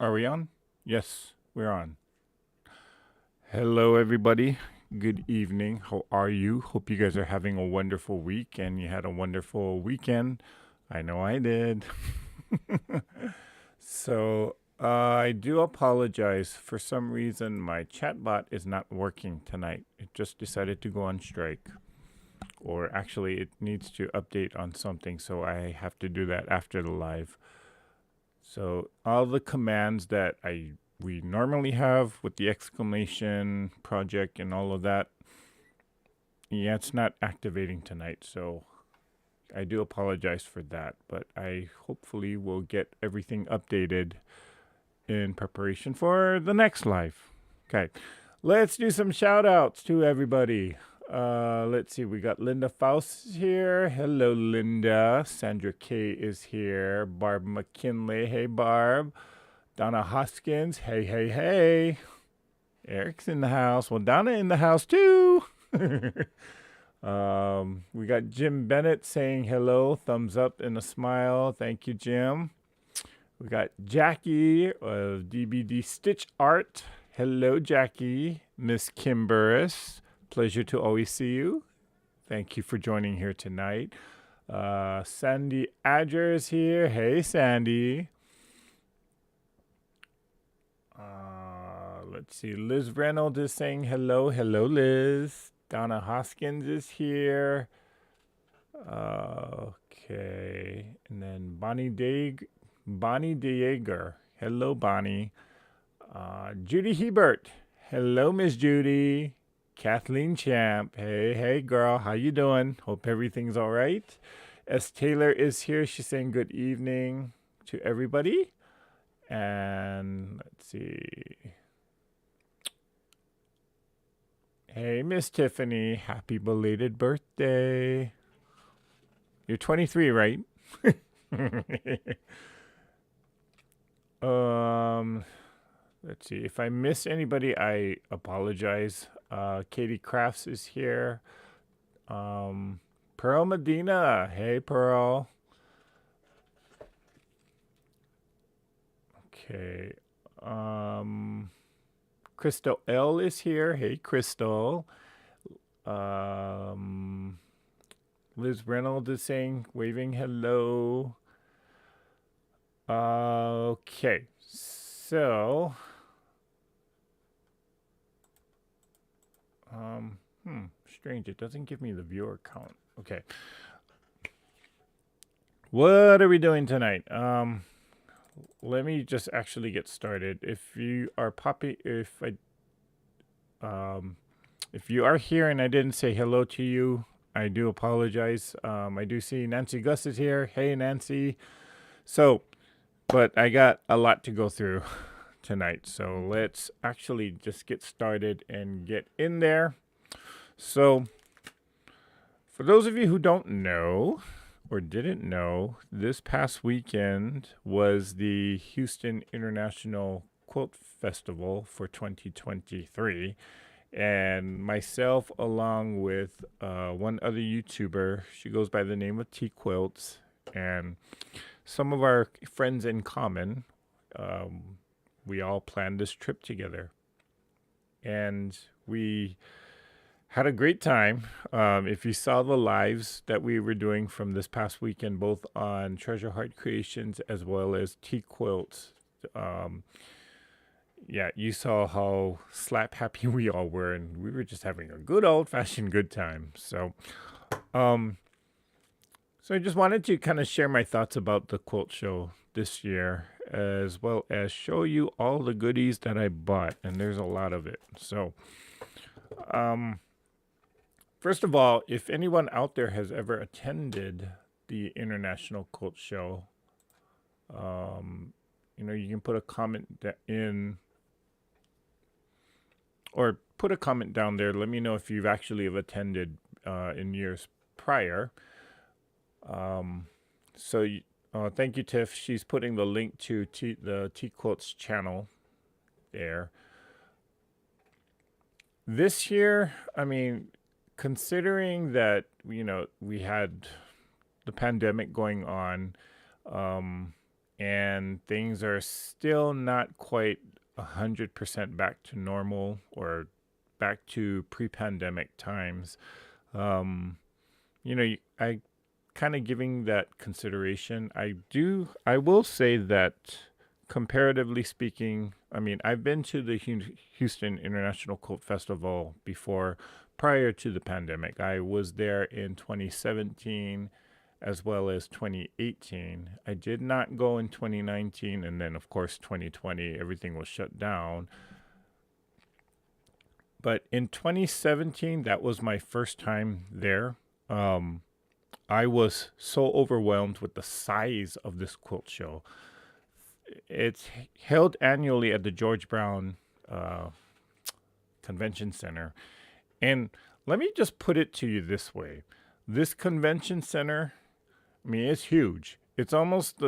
Are we on? Yes, we're on. Hello, everybody. Good evening. How are you? Hope you guys are having a wonderful week and you had a wonderful weekend. I know I did. I do apologize. For some reason, my chatbot is not working tonight. It just decided to go on strike. Or actually, it needs to update on something, so I have to do that after the live. So all the commands that we normally have with the exclamation project and all of that, yeah, it's not activating tonight. So I do apologize for that, but I hopefully will get everything updated in preparation for the next live. Okay, let's do some shout outs to everybody. Let's see, we got Linda Faust here. Hello, Linda. Sandra K is here. Barb McKinley. Hey, Barb. Donna Hoskins. Hey, hey, hey. Eric's in the house. Well, Donna in the house too. We got Jim Bennett saying hello. Thumbs up and a smile. Thank you, Jim. We got Jackie of DBD Stitch Art. Hello, Jackie. Miss Kim Burris. Pleasure to always see you. Thank you for joining here tonight. Sandy Adger is here. Hey, Sandy. Let's see. Liz Reynolds is saying hello. Hello, Liz. Donna Hoskins is here. Okay. And then Bonnie Dieger. Hello, Bonnie. Judy Hebert. Hello, Miss Judy. Kathleen Champ. Hey, hey, girl. How you doing? Hope everything's all right. S. Taylor is here. She's saying good evening to everybody. And let's see. Hey, Miss Tiffany. Happy belated birthday. You're 23, right? Let's see. If I miss anybody, I apologize. Katie Crafts is here. Pearl Medina. Hey, Pearl. Okay. Crystal L is here. Hey, Crystal. Liz Reynolds is saying, waving hello. Okay. So, strange. It doesn't give me the viewer count. Okay. What are we doing tonight? Let me just actually get started. If you are if you are here and I didn't say hello to you, I do apologize. I do see Nancy Gus is here. Hey, Nancy. So, but I got a lot to go through tonight. So let's actually just get started and get in there. So, for those of you who don't know or didn't know, this past weekend was the Houston International Quilt Festival for 2023. And myself, along with one other YouTuber, she goes by the name of T Quilts, and some of our friends in common, we all planned this trip together. And we had a great time. If you saw the lives that we were doing from this past weekend, both on Treasure Heart Creations as well as T Quilts, yeah, you saw how slap happy we all were, and we were just having a good old-fashioned good time. So I just wanted to kind of share my thoughts about the quilt show this year, as well as show you all the goodies that I bought, and there's a lot of it. So, first of all, if anyone out there has ever attended the International Quilt Show, you can put a comment in, or put a comment down there. Let me know if you've actually have attended in years prior. So thank you, Tiff. She's putting the link to the T Quilts channel there. This year, I mean, considering that we had the pandemic going on, and things are still not quite 100% back to normal or back to pre-pandemic times. Um, I kind of giving that consideration. I will say that comparatively speaking, I mean, I've been to the Houston International Quilt Festival before, prior to the pandemic. I was there in 2017 as well as 2018. I did not go in 2019, and then, of course, 2020, everything was shut down. But in 2017, that was my first time there. Um, I was so overwhelmed with the size of this quilt show. It's held annually at the George Brown uh, Convention Center. And let me just put it to you this way. This convention center, I mean, it's huge. It's almost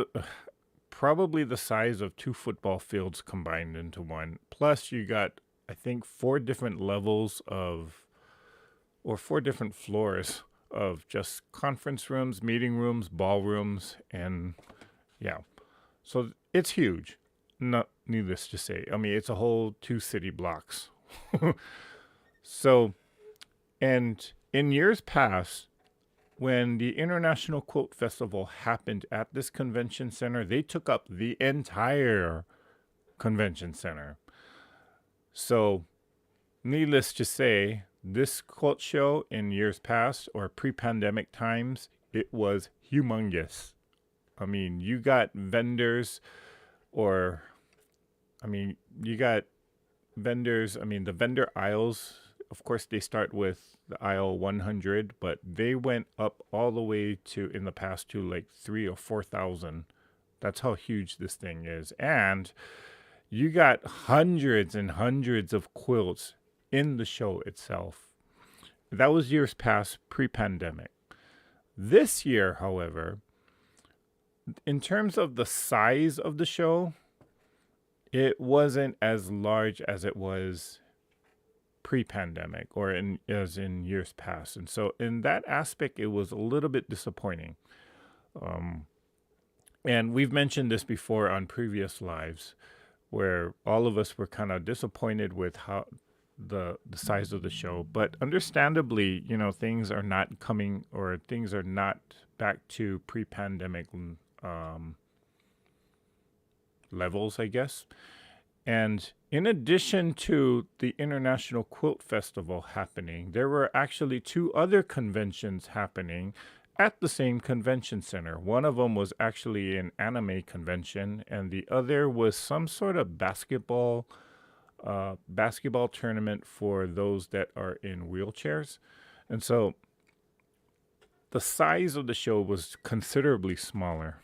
probably the size of two football fields combined into one. Plus, you got, I think, four different levels or four different floors of just conference rooms, meeting rooms, ballrooms, and yeah. So it's huge. Not needless to say. I mean, it's a whole two city blocks. So, and in years past, when the International Quilt Festival happened at this convention center, they took up the entire convention center. So, needless to say, this quilt show in years past or pre-pandemic times, it was humongous. I mean, you got vendors or I mean, you got vendors, I mean, the vendor aisles, of course they start with the aisle 100, but they went up all the way to in the past to like 3 or 4,000. That's how huge this thing is. And you got hundreds and hundreds of quilts in the show itself. That was years past pre-pandemic. This year, however, in terms of the size of the show, it wasn't as large as it was pre-pandemic or as in years past. And so in that aspect, it was a little bit disappointing. Um, and we've mentioned this before on previous lives where all of us were kind of disappointed with how the size of the show, but understandably, things are not coming or things are not back to pre-pandemic um, levels, I guess. And in addition to the International Quilt Festival happening, there were actually two other conventions happening at the same convention center. One of them was actually an anime convention, and the other was some sort of basketball tournament for those that are in wheelchairs. And so the size of the show was considerably smaller.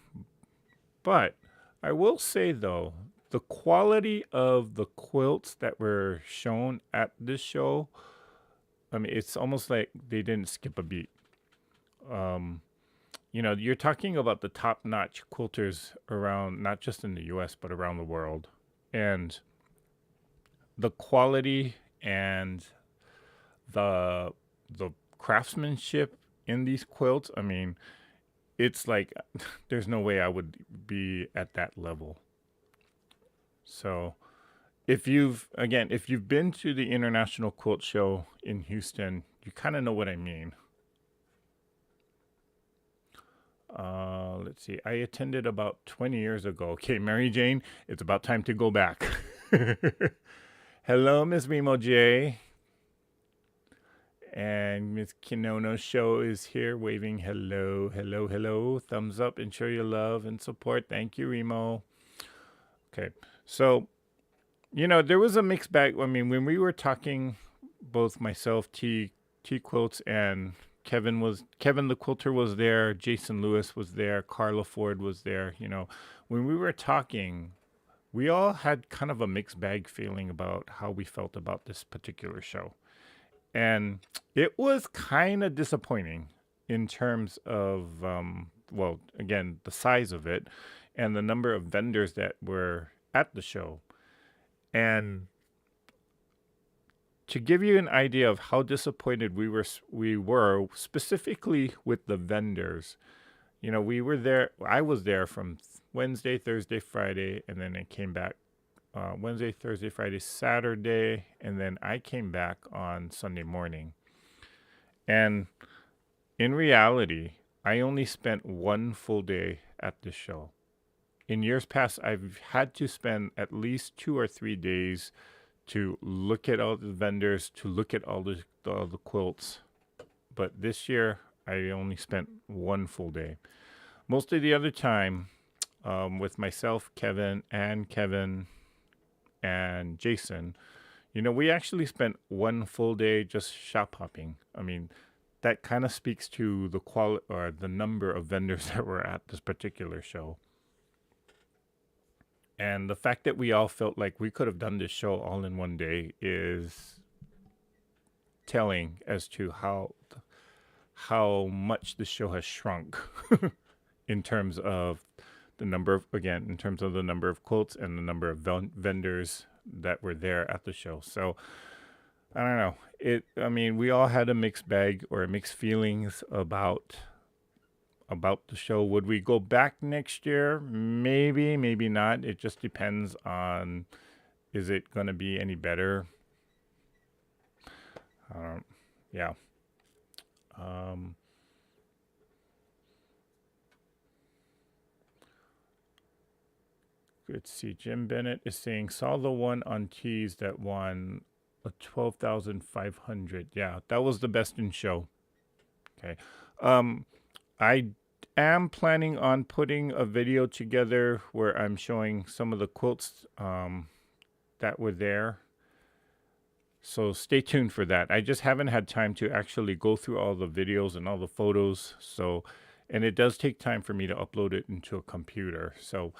But I will say, though, the quality of the quilts that were shown at this show, I mean, it's almost like they didn't skip a beat. Um, you're talking about the top-notch quilters around, not just in the US, but around the world. And the quality and the the craftsmanship in these quilts, I mean, it's like there's no way I would be at that level. So, if you've been to the International Quilt Show in Houston, you kind of know what I mean. Let's see. I attended about 20 years ago. Okay, Mary Jane, it's about time to go back. Hello, Miss Mimo J. And Miss Kinono Show is here waving hello, hello, hello. Thumbs up and show your love and support. Thank you, Remo. Okay, so, there was a mixed bag. I mean, when we were talking, both myself, T Quilts, and Kevin the Quilter was there, Jason Lewis was there, Carla Ford was there. When we were talking, we all had kind of a mixed bag feeling about how we felt about this particular show. And it was kind of disappointing in terms of, well, again, the size of it and the number of vendors that were at the show. And to give you an idea of how disappointed we were specifically with the vendors. We were there. I was there from Wednesday, Thursday, Friday, and then I came back Wednesday, Thursday, Friday, Saturday, and then I came back on Sunday morning. And in reality, I only spent one full day at the show. In years past, I've had to spend at least 2 or 3 days to look at all the vendors, to look at all the quilts. But this year, I only spent one full day. Most of the other time, with myself, Kevin, and Jason, we actually spent one full day just shop hopping. I mean, that kind of speaks to the quality or the number of vendors that were at this particular show. And the fact that we all felt like we could have done this show all in one day is telling as to how much the show has shrunk in terms of in terms of the number of quotes and the number of vendors that were there at the show. So I don't know. I mean, we all had a mixed bag or mixed feelings about the show. Would we go back next year? Maybe, maybe not. It just depends on, is it going to be any better? Yeah. Um, let's see. Jim Bennett is saying, saw the one on Tees that won a 12,500. Yeah, that was the best in show. Okay. I am planning on putting a video together where I'm showing some of the quilts that were there. So stay tuned for that. I just haven't had time to actually go through all the videos and all the photos. So, and it does take time for me to upload it into a computer. So,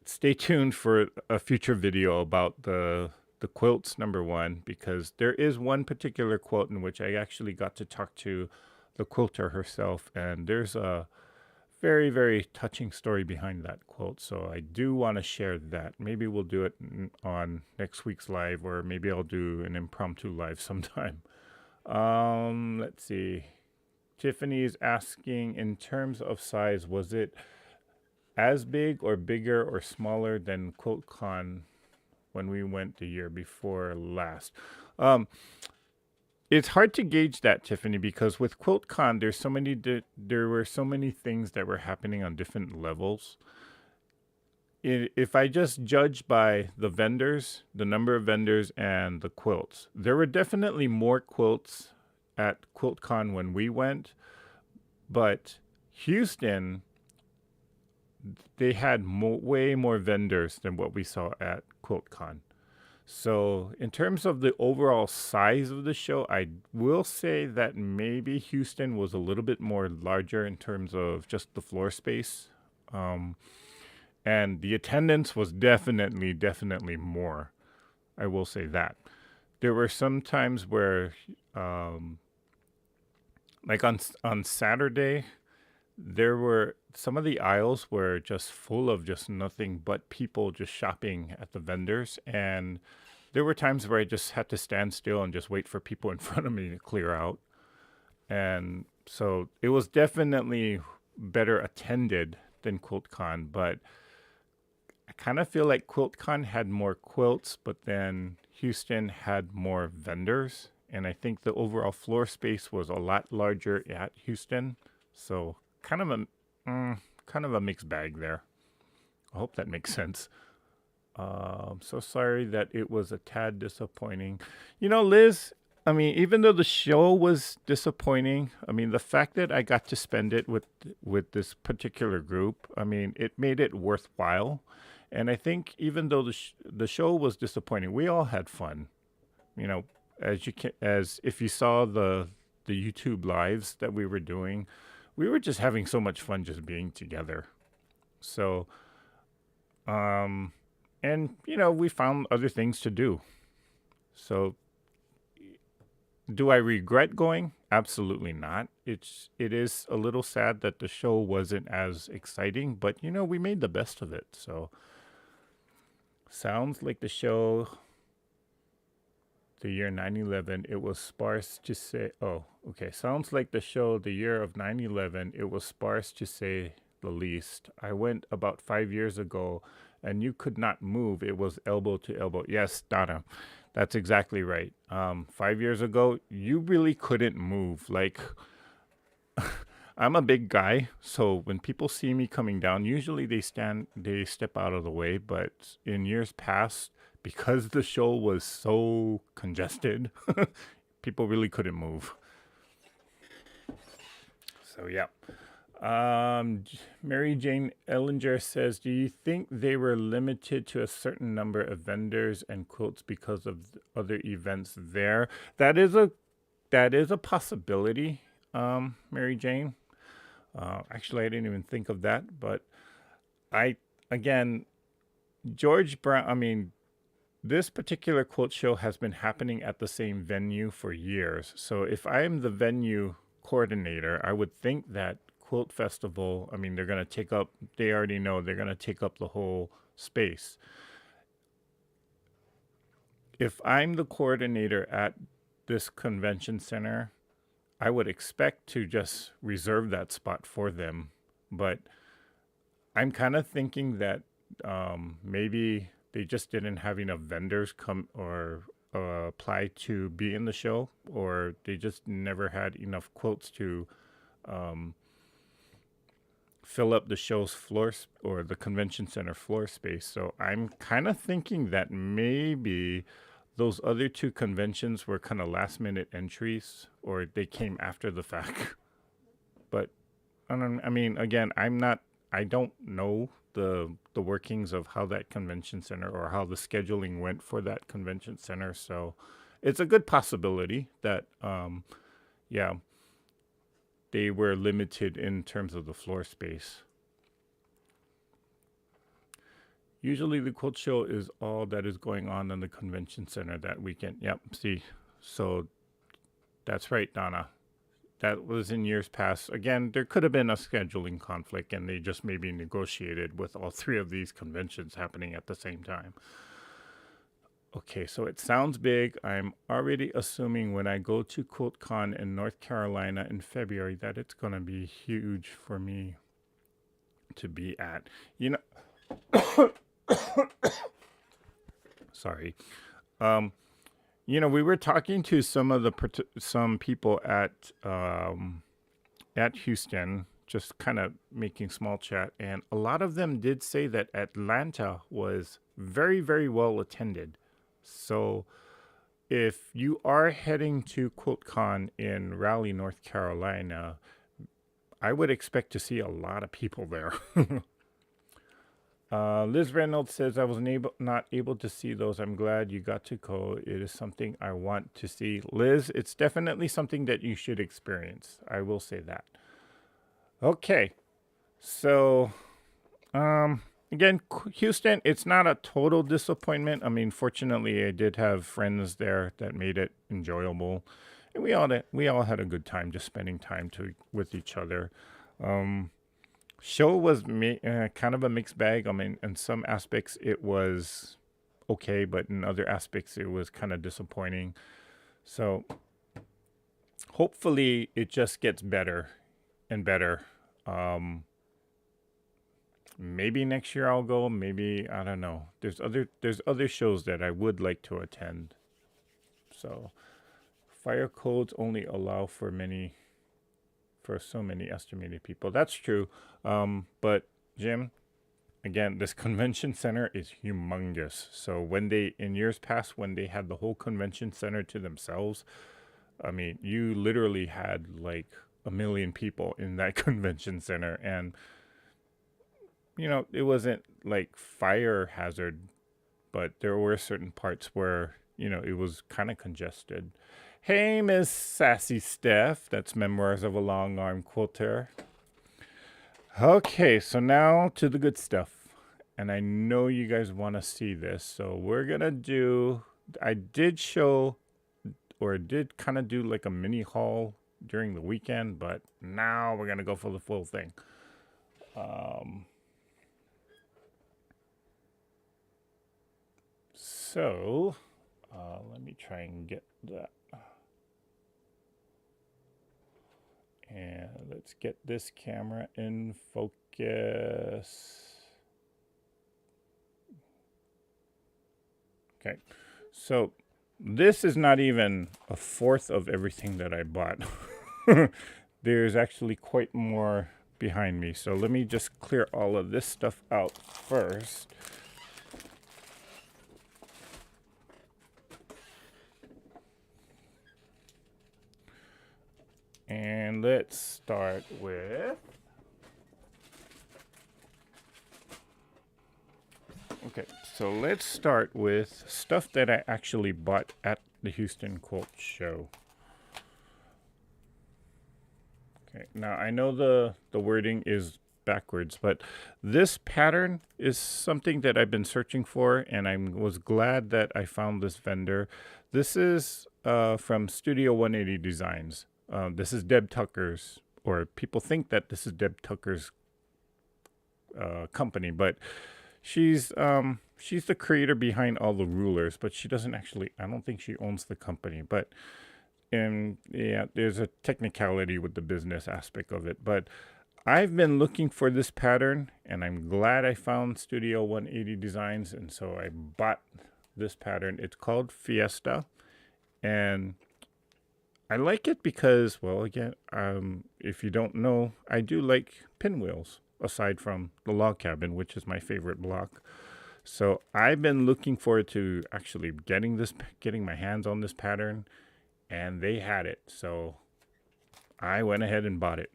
stay tuned for a future video about the quilts, number one, because there is one particular quilt in which I actually got to talk to the quilter herself, and there's a very, very touching story behind that quilt. So I do want to share that. Maybe we'll do it on next week's live, or maybe I'll do an impromptu live sometime. Let's see. Tiffany is asking, in terms of size, was it as big or bigger or smaller than QuiltCon when we went the year before last? It's hard to gauge that, Tiffany, because with QuiltCon, there were so many things that were happening on different levels. If I just judge by the vendors, the number of vendors, and the quilts, there were definitely more quilts at QuiltCon when we went, but Houston, they had way more vendors than what we saw at QuiltCon. So in terms of the overall size of the show, I will say that maybe Houston was a little bit more larger in terms of just the floor space. And the attendance was definitely more. I will say that. There were some times where, like on Saturday, there were some of the aisles were just full of just nothing but people just shopping at the vendors. And there were times where I just had to stand still and just wait for people in front of me to clear out. And so it was definitely better attended than QuiltCon, but I kind of feel like QuiltCon had more quilts, but then Houston had more vendors. And I think the overall floor space was a lot larger at Houston. So kind of a mixed bag there. I hope that makes sense. So sorry that it was a tad disappointing. Liz, I mean, even though the show was disappointing, I mean, the fact that I got to spend it with this particular group, I mean, it made it worthwhile. And I think even though the show was disappointing, we all had fun. As if you saw the YouTube lives that we were doing, we were just having so much fun just being together. So, And, we found other things to do. So, do I regret going? Absolutely not. It is a little sad that the show wasn't as exciting, but we made the best of it. So, sounds like the show the year 9/11, it was sparse to say. Oh, okay. Sounds like the show the year of 9/11, it was sparse to say the least. I went about 5 years ago and you could not move. It was elbow to elbow. Yes, Donna. That's exactly right. 5 years ago, you really couldn't move. Like, I'm a big guy, so when people see me coming down, usually they step out of the way. But in years past, because the show was so congested, people really couldn't move. So yeah. Mary Jane Ellinger says, "Do you think they were limited to a certain number of vendors and quilts because of other events there?" That is a possibility, Mary Jane. Actually, I didn't even think of that, but I again, George Brown. I mean, this particular quilt show has been happening at the same venue for years. So if I am the venue coordinator, I would think that Quilt Festival, I mean, they're going to take up, they already know they're going to take up the whole space. If I'm the coordinator at this convention center, I would expect to just reserve that spot for them. But I'm kind of thinking that maybe they just didn't have enough vendors come or apply to be in the show, or they just never had enough quilts to um, fill up the show's or the convention center floor space. So I'm kind of thinking that maybe those other two conventions were kind of last minute entries, or they came after the fact. But I mean, again, I don't know the workings of how that convention center or how the scheduling went for that convention center. So it's a good possibility that, yeah, they were limited in terms of the floor space. Usually, the quilt show is all that is going on in the convention center that weekend. Yep, see, so that's right, Donna. That was in years past. Again, there could have been a scheduling conflict, and they just maybe negotiated with all three of these conventions happening at the same time. Okay, so it sounds big. I'm already assuming when I go to QuiltCon in North Carolina in February that it's going to be huge for me to be at. You know, sorry. Um, we were talking to some people at Houston, just kind of making small chat, and a lot of them did say that Atlanta was very, very well attended. So, if you are heading to QuiltCon in Raleigh, North Carolina, I would expect to see a lot of people there. Liz Reynolds says, "I was not able to see those. I'm glad you got to go. It is something I want to see." Liz, it's definitely something that you should experience. I will say that. Okay. So, again, Houston, it's not a total disappointment. I mean, fortunately, I did have friends there that made it enjoyable. And we all had a good time just spending time with each other. Um, Show was kind of a mixed bag. I mean, in some aspects it was okay, but in other aspects it was kind of disappointing. So hopefully it just gets better and better. Um, Maybe next year I'll go. Maybe I don't know. There's other shows that I would like to attend. So fire codes only allow for so many estimated people. That's true. But Jim, again, this convention center is humongous. So in years past, when they had the whole convention center to themselves, I mean, you literally had like a million people in that convention center. And, it wasn't like fire hazard, but there were certain parts where, it was kind of congested. Hey, Miss Sassy Steph. That's Memoirs of a Long Arm Quilter. Okay, so now to the good stuff. and I know you guys want to see this. So we're going to do, I did show or did kind of do like a mini haul during the weekend, but now we're going to go for the full thing. So let me try and get that. And let's get this camera in focus. Okay, so this is not even a fourth of everything that I bought. There's actually quite more behind me. So let me just clear all of this stuff out first. And let's start with, okay, so let's start with stuff that I actually bought at the Houston Quilt Show. Okay, now I know the wording is backwards, but this pattern is something that I've been searching for, and I was glad that I found this vendor. This is from Studio 180 Designs. This is Deb Tucker's, or people think that this is Deb Tucker's company, but she's the creator behind all the rulers, but she doesn't actually, I don't think she owns the company, but yeah, there's a technicality with the business aspect of it. But I've been looking for this pattern, and I'm glad I found Studio 180 Designs, and so I bought this pattern. It's called Fiesta, and I like it because, well, again, if you don't know, I do like pinwheels, aside from the log cabin, which is my favorite block. So I've been looking forward to actually getting my hands on this pattern, and they had it. So I went ahead and bought it.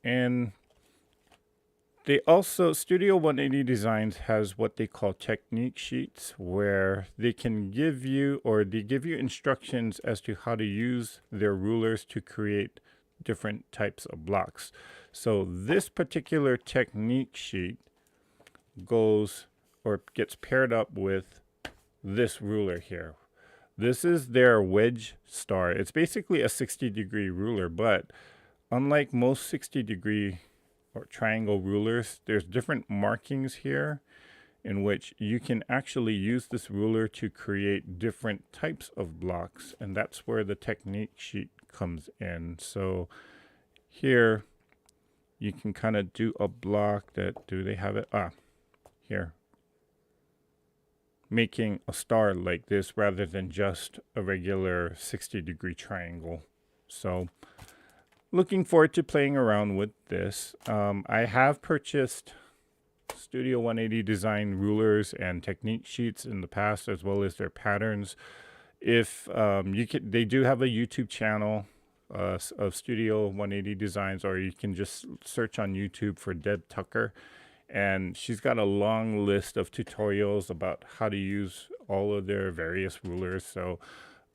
And they also, Studio 180 Designs has what they call technique sheets, where they can give you, or they give you instructions as to how to use their rulers to create different types of blocks. So this particular technique sheet goes or gets paired up with this ruler here. This is their wedge star. It's basically a 60-degree ruler, but unlike most 60-degree or triangle rulers, there's different markings here in which you can actually use this ruler to create different types of blocks, and that's where the technique sheet comes in. So here you can kind of do a block that, do they have it? Here. Making a star like this rather than just a regular 60-degree triangle. So looking forward to playing around with this. I have purchased Studio 180 Design rulers and technique sheets in the past, as well as their patterns. If they do have a YouTube channel of Studio 180 Designs, or you can just search on YouTube for Deb Tucker, and she's got a long list of tutorials about how to use all of their various rulers. So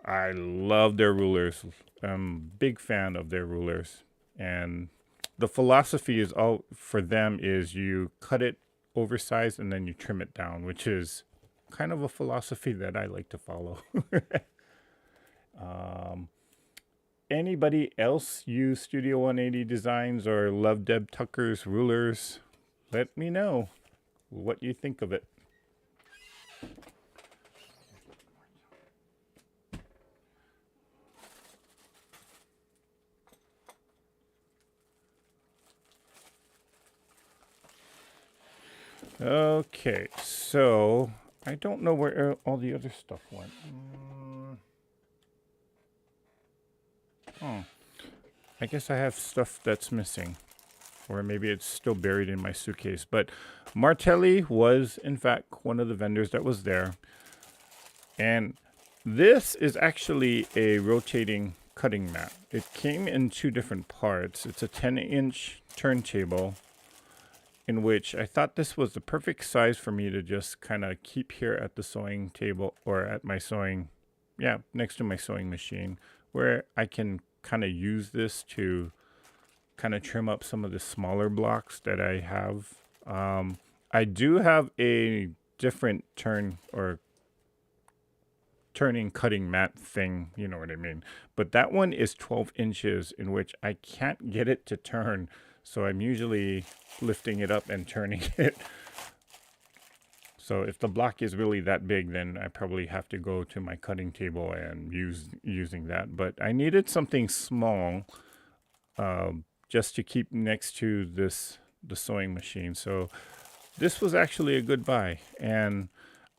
I love their rulers. I'm a big fan of their rulers. And the philosophy is all for them is you cut it oversized and then you trim it down, which is kind of a philosophy that I like to follow. Anybody else use Studio 180 Designs or love Deb Tucker's rulers? Let me know what you think of it. Okay, so I don't know where all the other stuff went. I guess I have stuff that's missing, or maybe it's still buried in my suitcase. But Martelli was, in fact, one of the vendors that was there. And this is actually a rotating cutting mat. It came in two different parts. It's a 10-inch turntable, in which I thought this was the perfect size for me to just kind of keep here at the sewing table, or at my sewing, next to my sewing machine, where I can kind of use this to kind of trim up some of the smaller blocks that I have. I do have a different turning cutting mat thing, you know what I mean. But that one is 12 inches, in which I can't get it to turn. So I'm usually lifting it up and turning it. So if the block is really that big, then I probably have to go to my cutting table and using that. But I needed something small, just to keep next to the sewing machine. So this was actually a good buy, and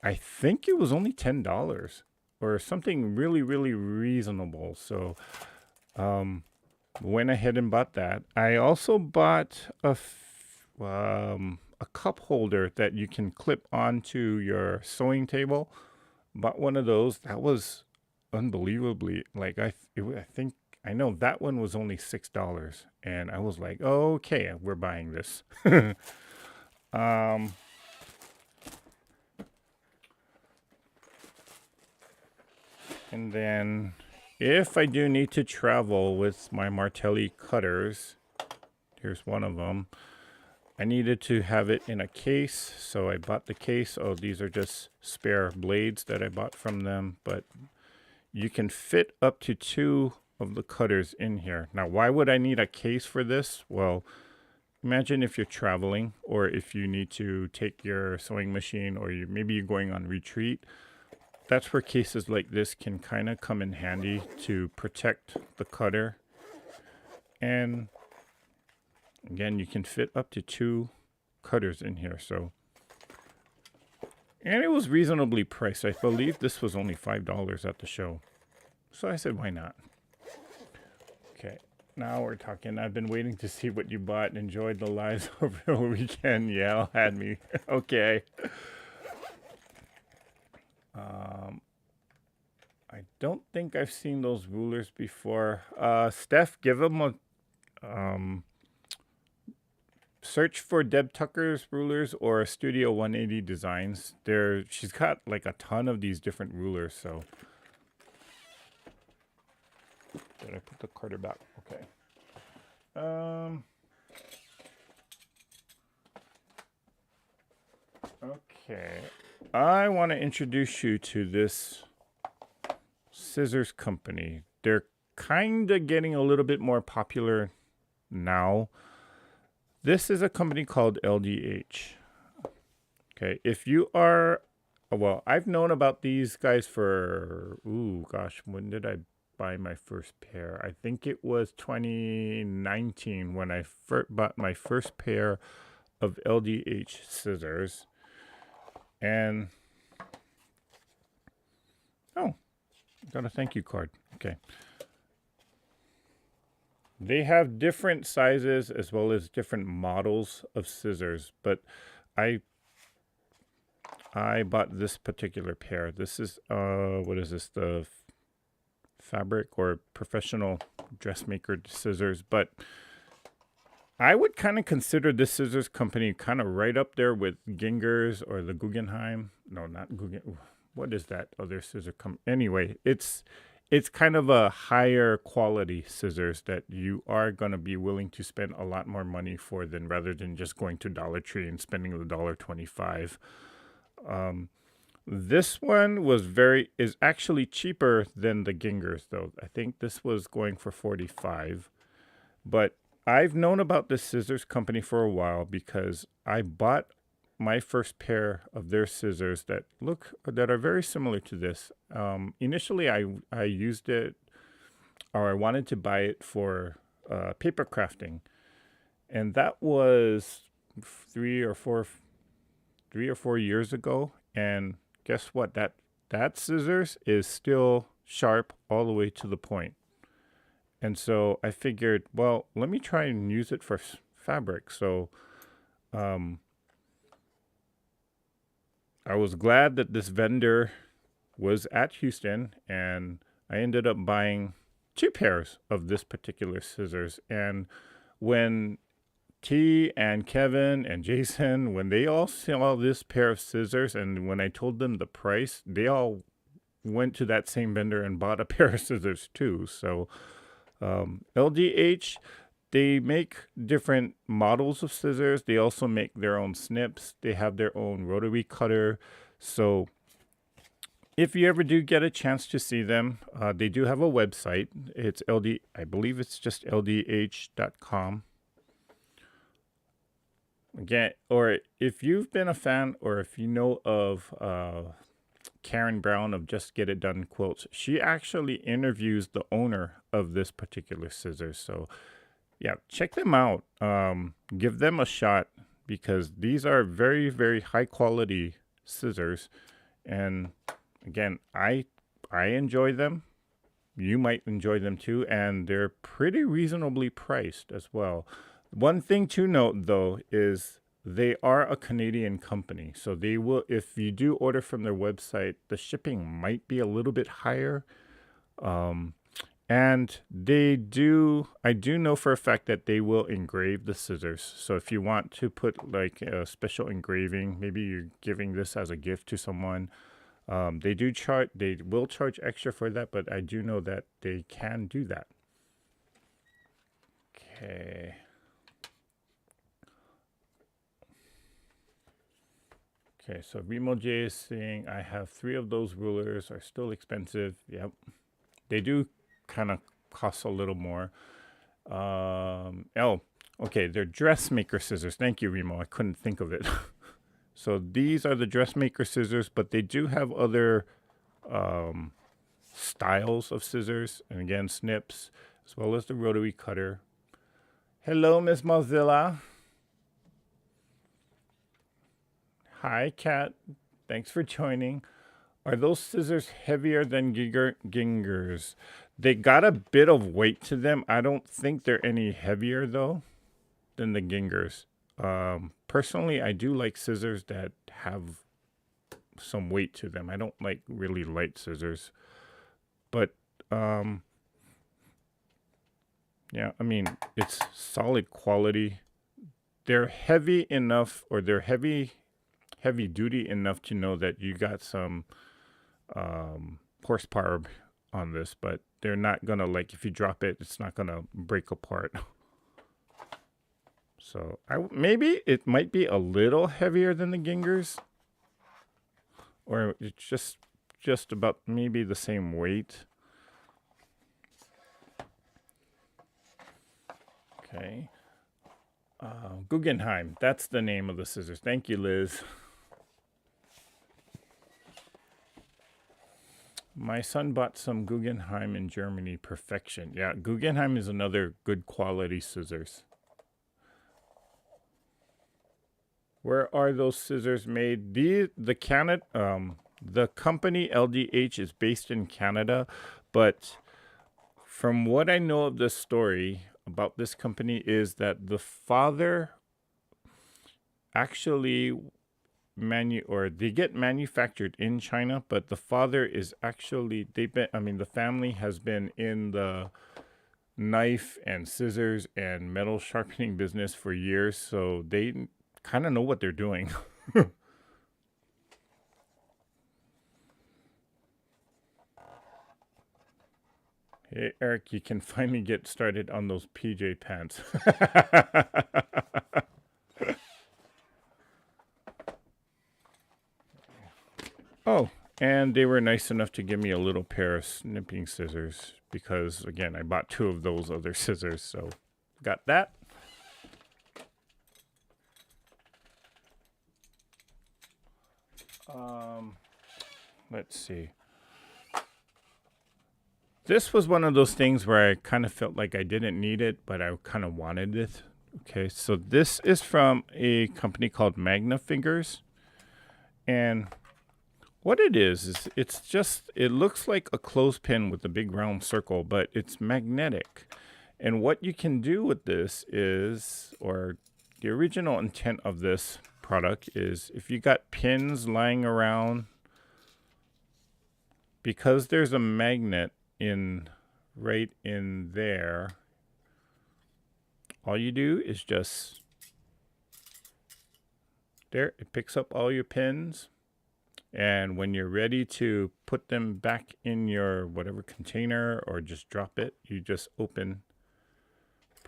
I think it was only $10 or something really, really reasonable. So went ahead and bought that. I also bought a cup holder that you can clip onto your sewing table. Bought one of those. That was unbelievably, like, I think I know that one was only $6, and I was like, okay, we're buying this. um, and then if I do need to travel with my Martelli cutters, here's one of them. I needed to have it in a case, so I bought the case. Oh, these are just spare blades that I bought from them, but you can fit up to 2 of the cutters in here. Now, why would I need a case for this? Well, imagine if you're traveling, or if you need to take your sewing machine, or maybe you're going on retreat. That's where cases like this can kind of come in handy to protect the cutter. And again, you can fit up to 2 cutters in here. So, and it was reasonably priced. I believe this was only $5 at the show. So I said, why not? Okay, now we're talking. I've been waiting to see what you bought and enjoyed the lives over the weekend. Yeah, had me. Okay. I don't think I've seen those rulers before. Steph, give them a search for Deb Tucker's rulers or Studio 180 Designs. She's got like a ton of these different rulers. So did I put the cutter back? Okay. Okay. I want to introduce you to this scissors company. They're kind of getting a little bit more popular now. This is a company called LDH. Okay, if you are, well, I've known about these guys for, when did I buy my first pair? I think it was 2019 when I bought my first pair of LDH scissors. And, got a thank you card. Okay. They have different sizes as well as different models of scissors, but I bought this particular pair. This is what is this? The fabric or professional dressmaker scissors, but I would kind of consider this scissors company kind of right up there with Ginger's or the Guggenheim. No, not Guggenheim. What is that other scissor company? Anyway, it's kind of a higher quality scissors that you are going to be willing to spend a lot more money for than rather than just going to Dollar Tree and spending the $1.25. This one is actually cheaper than the Gingers though. I think this was going for $45. But I've known about this scissors company for a while because I bought my first pair of their scissors that are very similar to this. Initially, I used it, or I wanted to buy it for paper crafting, and that was 3 or 4 years ago. And guess what? That scissors is still sharp all the way to the point. And so I figured, well, let me try and use it for fabric. So I was glad that this vendor was at Houston, and I ended up buying 2 pairs of this particular scissors. And when T and Kevin and Jason, when they all saw this pair of scissors, and when I told them the price, they all went to that same vendor and bought a pair of scissors too. So LDH, they make different models of scissors. They also make their own snips. They have their own rotary cutter. So if you ever do get a chance to see them, they do have a website. It's I believe it's just ldh.com. Again, or if you've been a fan, or if you know of Karen Brown of Just Get It Done Quilts, she actually interviews the owner of this particular scissors. So yeah, check them out. Give them a shot, because these are very, very high quality scissors. And again, I enjoy them. You might enjoy them too, and they're pretty reasonably priced as well. One thing to note, though, is they are a Canadian company. So they will, if you do order from their website, the shipping might be a little bit higher. And I do know for a fact that they will engrave the scissors. So if you want to put like a special engraving, maybe you're giving this as a gift to someone, they will charge extra for that, but I do know that they can do that. Okay. Okay, so Remo J is saying, I have 3 of those rulers, are still expensive. Yep. They do kind of cost a little more. Okay, they're dressmaker scissors. Thank you, Remo. I couldn't think of it. So these are the dressmaker scissors, but they do have other styles of scissors. And again, snips, as well as the rotary cutter. Hello, Miss Mozilla. Hi, Kat. Thanks for joining. Are those scissors heavier than Gingers? They got a bit of weight to them. I don't think they're any heavier, though, than the Gingers. Personally, I do like scissors that have some weight to them. I don't like really light scissors. But, yeah, I mean, it's solid quality. They're heavy enough, or they're heavy duty enough to know that you got some horsepower on this, but they're not gonna, like, if you drop it, it's not gonna break apart. So maybe it might be a little heavier than the Gingers, or it's just about maybe the same weight. Okay. Guggenheim, that's the name of the scissors. Thank you, Liz. My son bought some Guggenheim in Germany. Perfection. Yeah, Guggenheim is another good quality scissors. Where are those scissors made? The company LDH is based in Canada, but from what I know of the story about this company is that the father actually they get manufactured in China, but the father is actually the family has been in the knife and scissors and metal sharpening business for years, so they kind of know what they're doing. Hey, Eric, you can finally get started on those PJ pants. Oh, and they were nice enough to give me a little pair of snipping scissors because, again, I bought 2 of those other scissors, so got that. Let's see. This was one of those things where I kind of felt like I didn't need it, but I kind of wanted it. Okay, so this is from a company called Magna Fingers. And what it is it looks like a clothespin with a big round circle, but it's magnetic. And what you can do with this is, or the original intent of this product is, if you got pins lying around, because there's a magnet right in there, all you do is just, there, it picks up all your pins, and when you're ready to put them back in your whatever container or just drop it, you just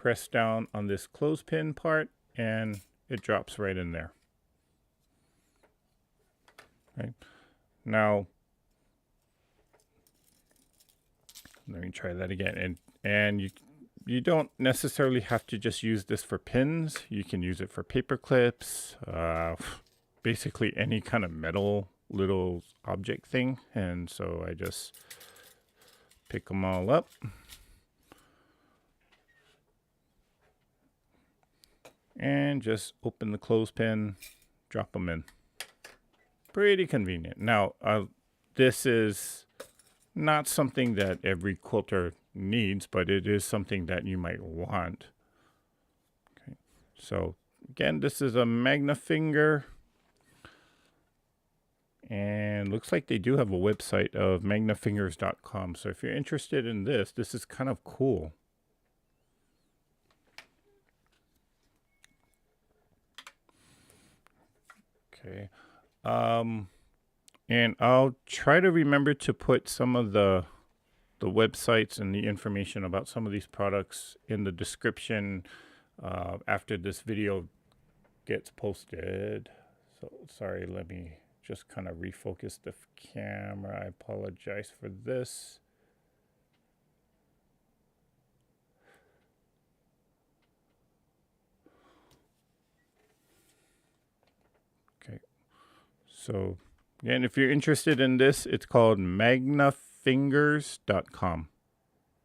press down on this clothespin part and it drops right in there. Right. Now, let me try that again. And you don't necessarily have to just use this for pins. You can use it for paper clips, basically any kind of metal little object thing. And so I just pick them all up. And just open the clothespin, drop them in. Pretty convenient. Now, this is not something that every quilter needs, but it is something that you might want. Okay. So again, this is a Magna Finger. And looks like they do have a website of magnafingers.com. So if you're interested in this, this is kind of cool. Okay. And I'll try to remember to put some of the websites and the information about some of these products in the description after this video gets posted. So sorry, let me just kind of refocus the camera. I apologize for this. Okay. So again, if you're interested in this, it's called magnafingers.com.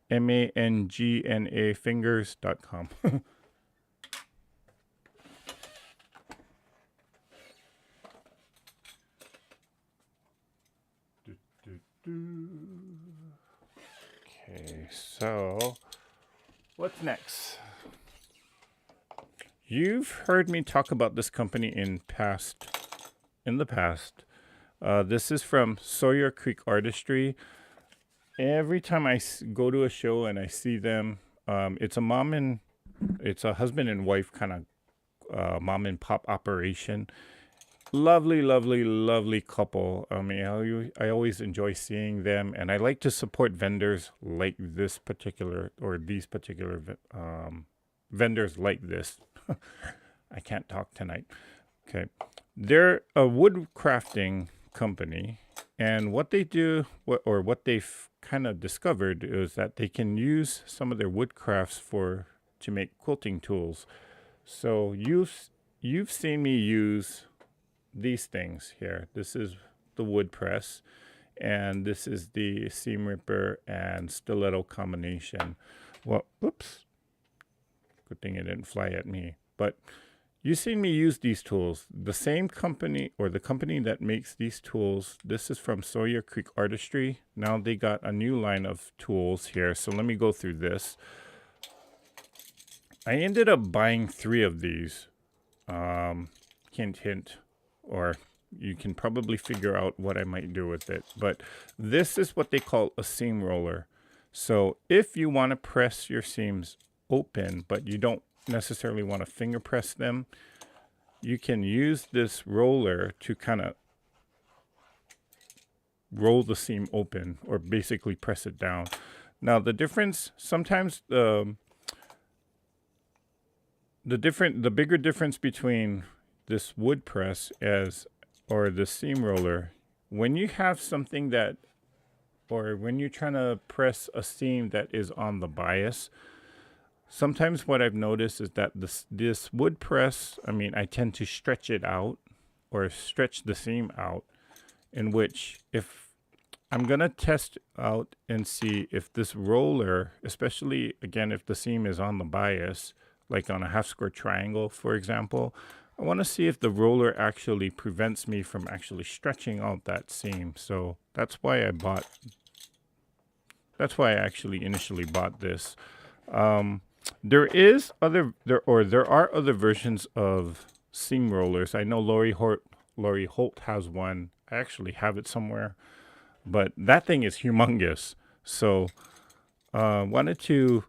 MANGNA fingers.com. Okay, so what's next? You've heard me talk about this company in the past. This is from Sawyer Creek Artistry. Every time I go to a show and I see them, it's a husband and wife kind of mom and pop operation. Lovely, lovely, lovely couple. I mean, I always enjoy seeing them, and I like to support vendors like this particular, or these particular vendors like this. I can't talk tonight. Okay. They're a wood crafting company, and what they do, what they've kind of discovered, is that they can use some of their wood crafts to make quilting tools. So you've seen me use these things here. This is the wood press, and this is the seam ripper and stiletto combination. Well, oops. Good thing it didn't fly at me. But you've seen me use these tools. The same company, or the company that makes these tools, this is from Sawyer Creek Artistry. Now they got a new line of tools here. So let me go through this. I ended up buying 3 of these. Hint, hint. Or you can probably figure out what I might do with it. But this is what they call a seam roller. So if you want to press your seams open, but you don't necessarily want to finger press them, you can use this roller to kind of roll the seam open, or basically press it down. Now the difference, sometimes the bigger difference between this wood press or the seam roller, when you have something that, or when you're trying to press a seam that is on the bias, sometimes what I've noticed is that this wood press, I mean, I tend to stretch it out, or stretch the seam out, in which if I'm going to test out and see if this roller, especially again, if the seam is on the bias, like on a half square triangle, for example, I want to see if the roller actually prevents me from actually stretching out that seam. So that's why I actually initially bought this. There are other versions of seam rollers. I know Lori Holt has one. I actually have it somewhere, but that thing is humongous. So wanted to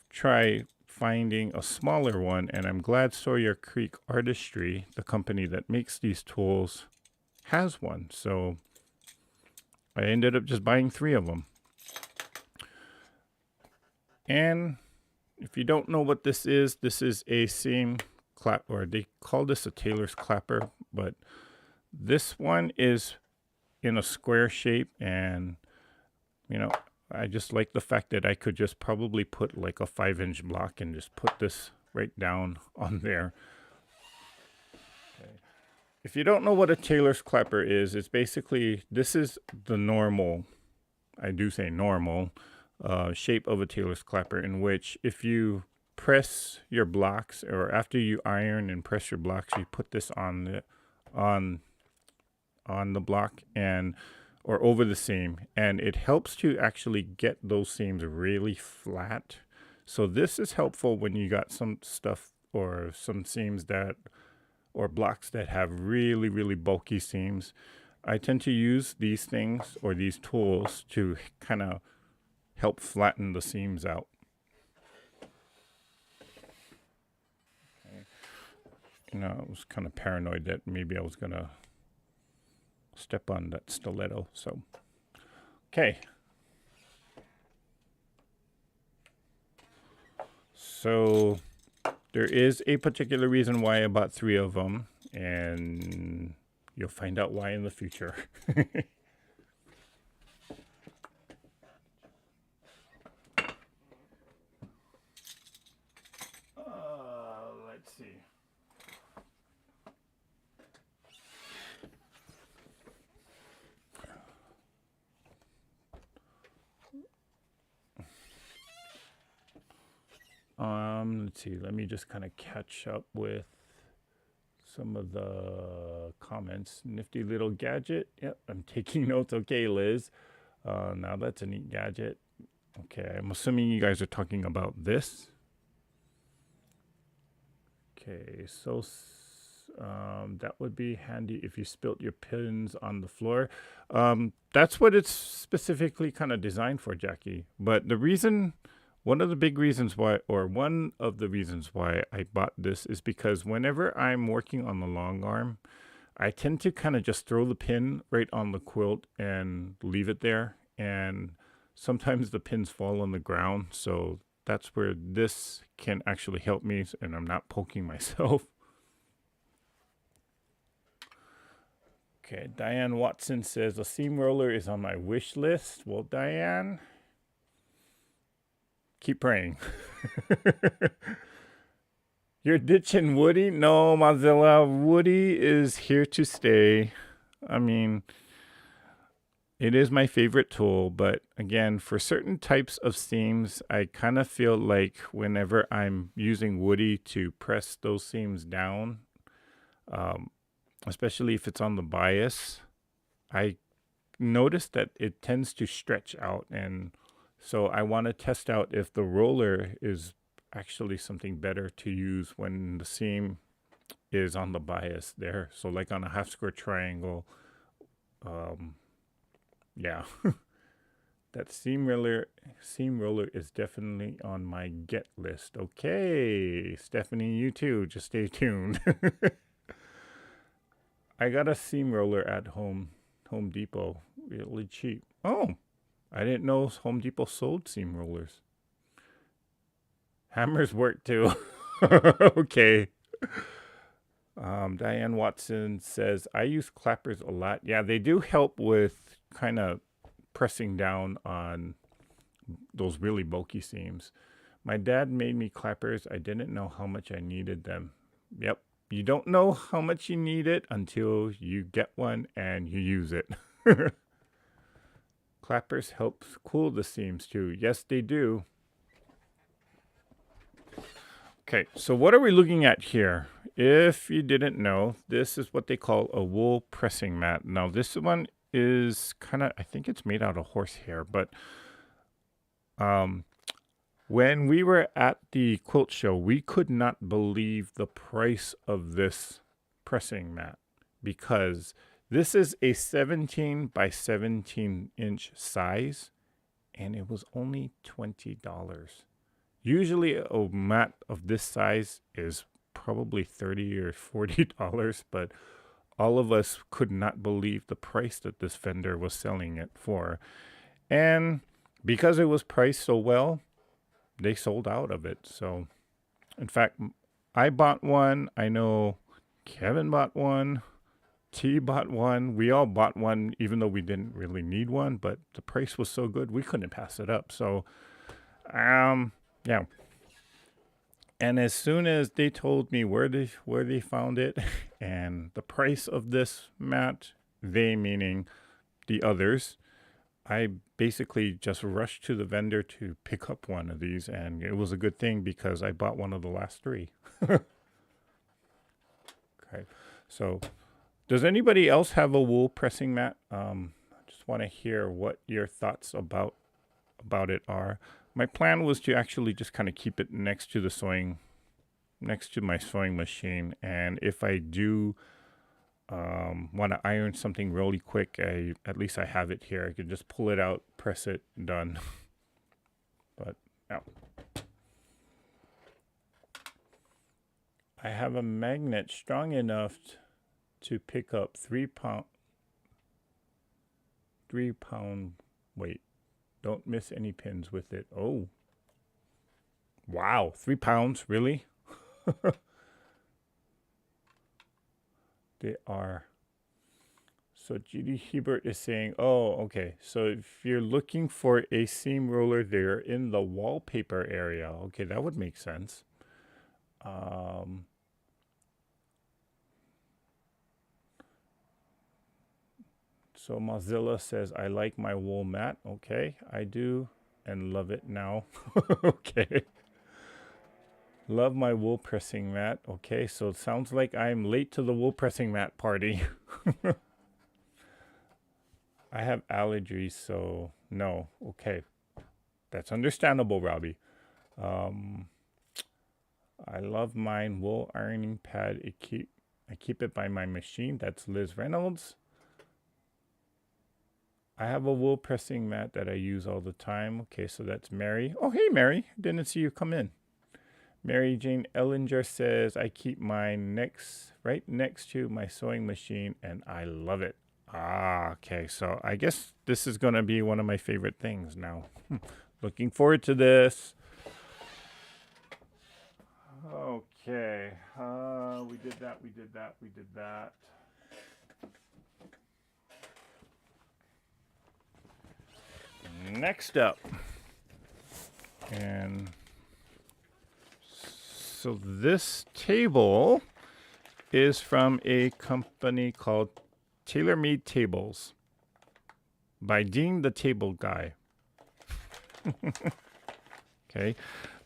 try finding a smaller one, and I'm glad Sawyer Creek Artistry, the company that makes these tools, has one. So I ended up just buying 3 of them. And If you don't know what this is a seam clap, or they call this a tailor's clapper, but this one is in a square shape, and you know, I just like the fact that I could just probably put like a 5-inch block and just put this right down on there. Okay. If you don't know what a tailor's clapper is, it's basically, this is the normal, I do say normal, shape of a tailor's clapper, in which if you press your blocks, or after you iron and press your blocks, you put this on the block and or over the seam, and it helps to actually get those seams really flat. So this is helpful when you got some stuff or some seams that, or blocks that have really bulky seams. I tend to use these things or these tools to kind of help flatten the seams out. Okay. I was kind of paranoid that maybe I was gonna step on that stiletto. So, okay. So there is a particular reason why I bought 3 of them, and you'll find out why in the future. Let's see. Let's see. Let me just kind of catch up with some of the comments. Nifty little gadget. Yep, I'm taking notes. Okay, Liz. Now that's a neat gadget. Okay, I'm assuming you guys are talking about this. Okay, so that would be handy if you spilt your pins on the floor. That's what it's specifically kind of designed for, Jackie. But the reason, one of the reasons why I bought this is because whenever I'm working on the long arm, I tend to kind of just throw the pin right on the quilt and leave it there. And sometimes the pins fall on the ground. So that's where this can actually help me, and I'm not poking myself. Okay, Diane Watson says a seam roller is on my wish list. Well, Diane, keep praying. You're ditching Woody? No, Mozilla. Woody is here to stay. I mean, it is my favorite tool, but again, for certain types of seams, I kind of feel like whenever I'm using Woody to press those seams down, especially if it's on the bias, I notice that it tends to stretch out, and so I want to test out if the roller is actually something better to use when the seam is on the bias there. So like on a half square triangle, yeah. That seam roller is definitely on my get list. Okay, Stephanie, you too. Just stay tuned. I got a seam roller at Home Depot, really cheap. Oh, I didn't know Home Depot sold seam rollers. Hammers work too. Okay. Diane Watson says, I use clappers a lot. Yeah, they do help with kind of pressing down on those really bulky seams. My dad made me clappers. I didn't know how much I needed them. Yep. You don't know how much you need it until you get one and you use it. Clappers help cool the seams too. Yes, they do. Okay, so what are we looking at here? If you didn't know, this is what they call a wool pressing mat. Now, this one is kind of, I think it's made out of horsehair, but when we were at the quilt show, we could not believe the price of this pressing mat, because this is a 17 by 17 inch size, and it was only $20. Usually a mat of this size is probably $30 or $40, but all of us could not believe the price that this vendor was selling it for. And because it was priced so well, they sold out of it. So, in fact, I bought one. I know Kevin bought one. T bought one. We all bought one, even though we didn't really need one. But the price was so good, we couldn't pass it up. So, yeah. And as soon as they told me where they found it and the price of this mat, they meaning the others, I basically just rushed to the vendor to pick up one of these, and it was a good thing because I bought one of the last three. Okay. So, does anybody else have a wool pressing mat? I just want to hear what your thoughts about it are. My plan was to actually just kind of keep it next to my sewing machine, and if I do want to iron something really quick, at least I have it here. I could just pull it out, press it, done. But now I have a magnet strong enough to pick up 3 pound weight. Don't miss any pins with it. Oh, wow, 3 pounds, really? They are. So GD Hebert is saying, oh, okay. So if you're looking for a seam roller, they're in the wallpaper area. Okay, that would make sense. So Mozilla says, I like my wool mat. Okay, I do and love it now. Okay. Love my wool pressing mat. Okay, so it sounds like I'm late to the wool pressing mat party. I have allergies, so no. Okay, that's understandable, Robbie. I love mine wool ironing pad. I keep it by my machine. That's Liz Reynolds. I have a wool pressing mat that I use all the time. Okay, so that's Mary. Oh, hey, Mary. Didn't see you come in. Mary Jane Ellinger says, I keep mine right next to my sewing machine, and I love it. Ah, okay. So I guess this is going to be one of my favorite things now. Looking forward to this. Okay. We did that. Next up. And so this table is from a company called Tailor Made Tables by Dean the Table Guy. Okay.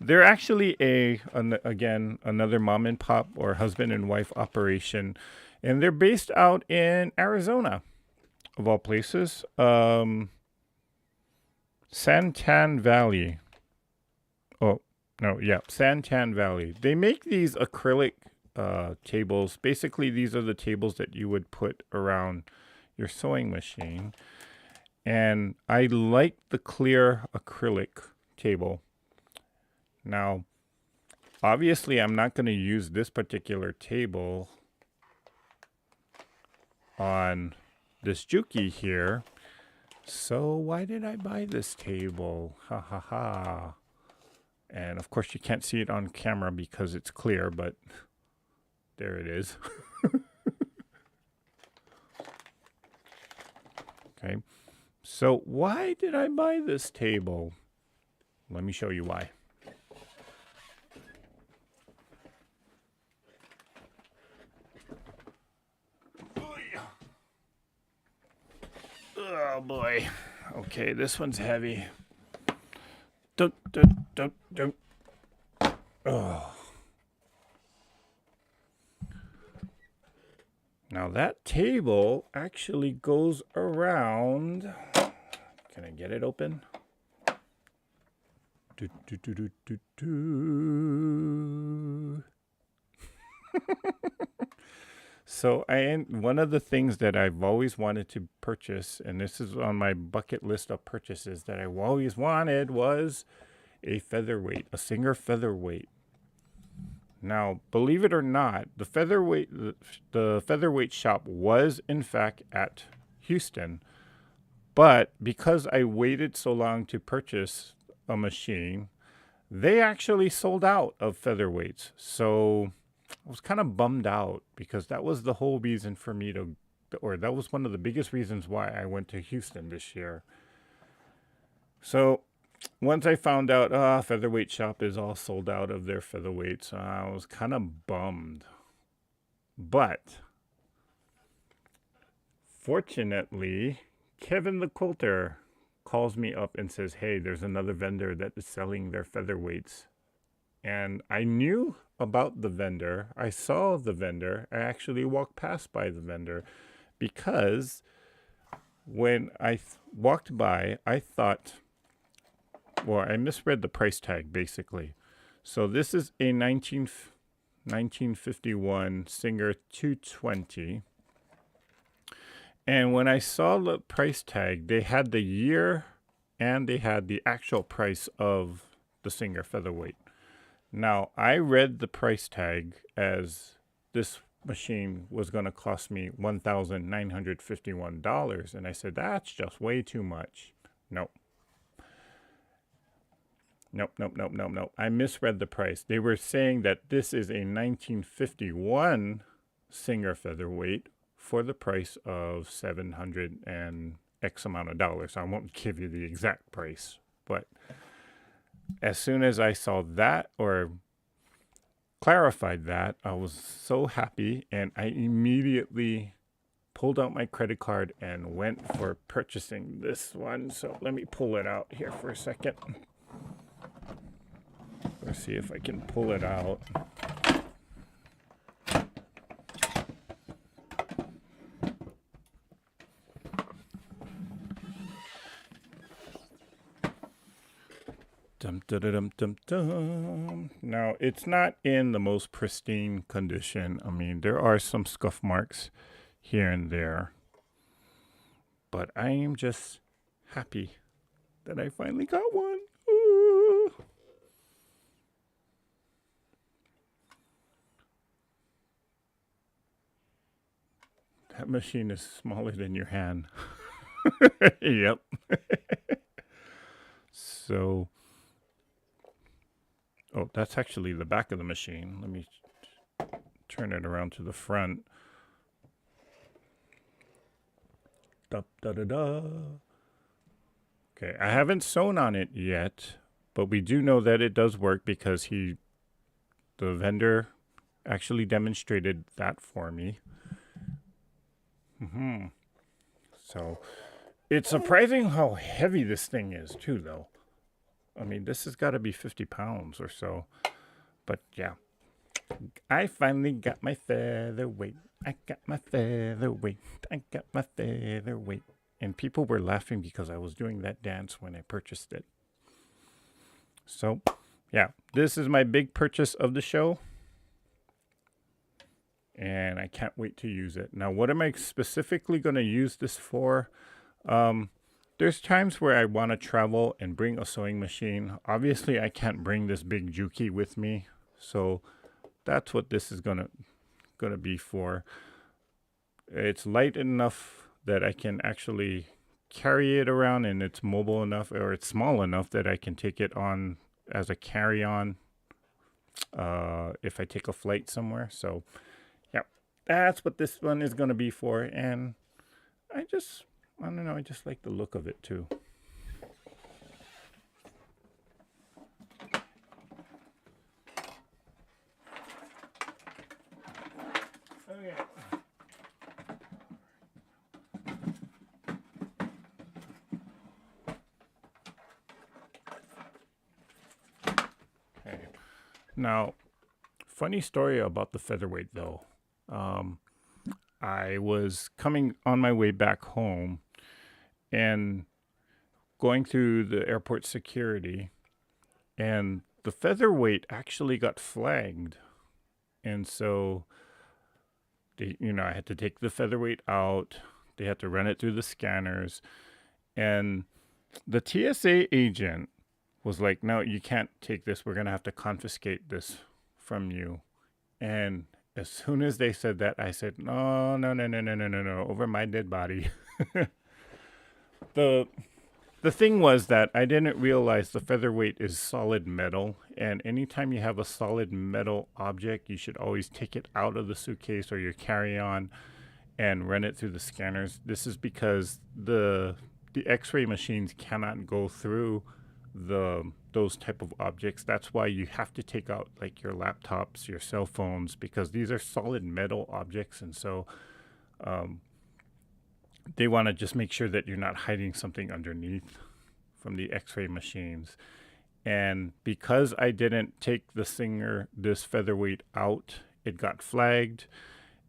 They're actually another mom and pop or husband and wife operation, and they're based out in Arizona, of all places. Santan Valley. Oh, no, yeah, Santan Valley. They make these acrylic tables. Basically, these are the tables that you would put around your sewing machine. And I like the clear acrylic table. Now, obviously, I'm not going to use this particular table on this Juki here. So why did I buy this table? Ha ha ha. And of course you can't see it on camera because it's clear, but there it is. Okay. So why did I buy this table? Let me show you why. Oh boy. Okay, this one's heavy. Oh. Now that table actually goes around. Can I get it open? So one of the things that I've always wanted to purchase, and this is on my bucket list of purchases that I always wanted, was a featherweight, a Singer featherweight. Now, believe it or not, the featherweight shop was in fact at Houston, but because I waited so long to purchase a machine, they actually sold out of featherweights. So I was kind of bummed out because that was the whole reason for me to, or that was one of the biggest reasons why I went to Houston this year. So once I found out, featherweight shop is all sold out of their featherweights, I was kind of bummed. But fortunately, Kevin the quilter calls me up and says, "Hey, there's another vendor that is selling their featherweights." And I knew about the vendor. I saw the vendor. I actually walked past by the vendor because when I walked by, I thought, well, I misread the price tag basically. So this is a 1951 Singer 220. And when I saw the price tag, they had the year and they had the actual price of the Singer featherweight. Now, I read the price tag as this machine was going to cost me $1,951. And I said, that's just way too much. Nope. Nope. I misread the price. They were saying that this is a 1951 Singer featherweight for the price of 700 and X amount of dollars. I won't give you the exact price, but as soon as I saw that or clarified that, I was so happy and I immediately pulled out my credit card and went for purchasing this one. So let me pull it out here for a second. Let's see if I can pull it out. Dum, dum, dum, dum, dum. Now, it's not in the most pristine condition. I mean, there are some scuff marks here and there. But I am just happy that I finally got one. Ooh. That machine is smaller than your hand. Yep. So, oh, that's actually the back of the machine. Let me turn it around to the front. Da, da, da, da. Okay, I haven't sewn on it yet, but we do know that it does work because the vendor actually demonstrated that for me. So it's surprising how heavy this thing is too, though. I mean, this has got to be 50 pounds or so. But yeah, I finally got my featherweight. I got my featherweight. I got my featherweight. And people were laughing because I was doing that dance when I purchased it. So, yeah, this is my big purchase of the show. And I can't wait to use it. Now, what am I specifically going to use this for? There's times where I want to travel and bring a sewing machine. Obviously, I can't bring this big Juki with me. So that's what this is gonna be for. It's light enough that I can actually carry it around, and it's mobile enough, or it's small enough that I can take it on as a carry-on if I take a flight somewhere. So yeah, that's what this one is gonna be for. And I don't know, I just like the look of it too. Okay. Now, funny story about the featherweight though. I was coming on my way back home and going through the airport security, and the featherweight actually got flagged. And so, I had to take the featherweight out. They had to run it through the scanners. And the TSA agent was like, "No, you can't take this. We're going to have to confiscate this from you." And as soon as they said that, I said, no, over my dead body. The the thing was that I didn't realize the featherweight is solid metal, and anytime you have a solid metal object, you should always take it out of the suitcase or your carry-on and run it through the scanners. This is because the X-ray machines cannot go through those type of objects. That's why you have to take out like your laptops, your cell phones, because these are solid metal objects, and so um, they want to just make sure that you're not hiding something underneath from the X-ray machines. And because I didn't take this featherweight out, it got flagged.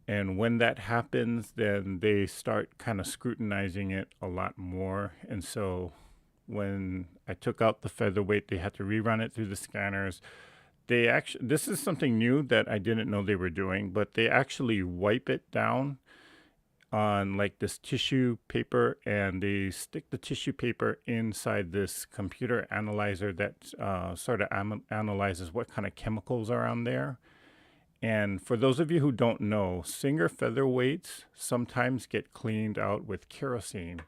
And when that happens, then they start kind of scrutinizing it a lot more. And so when I took out the featherweight, they had to rerun it through the scanners. This is something new that I didn't know they were doing, but they actually wipe it down on like this tissue paper, and they stick the tissue paper inside this computer analyzer that sort of analyzes what kind of chemicals are on there. And for those of you who don't know, Singer featherweights sometimes get cleaned out with kerosene,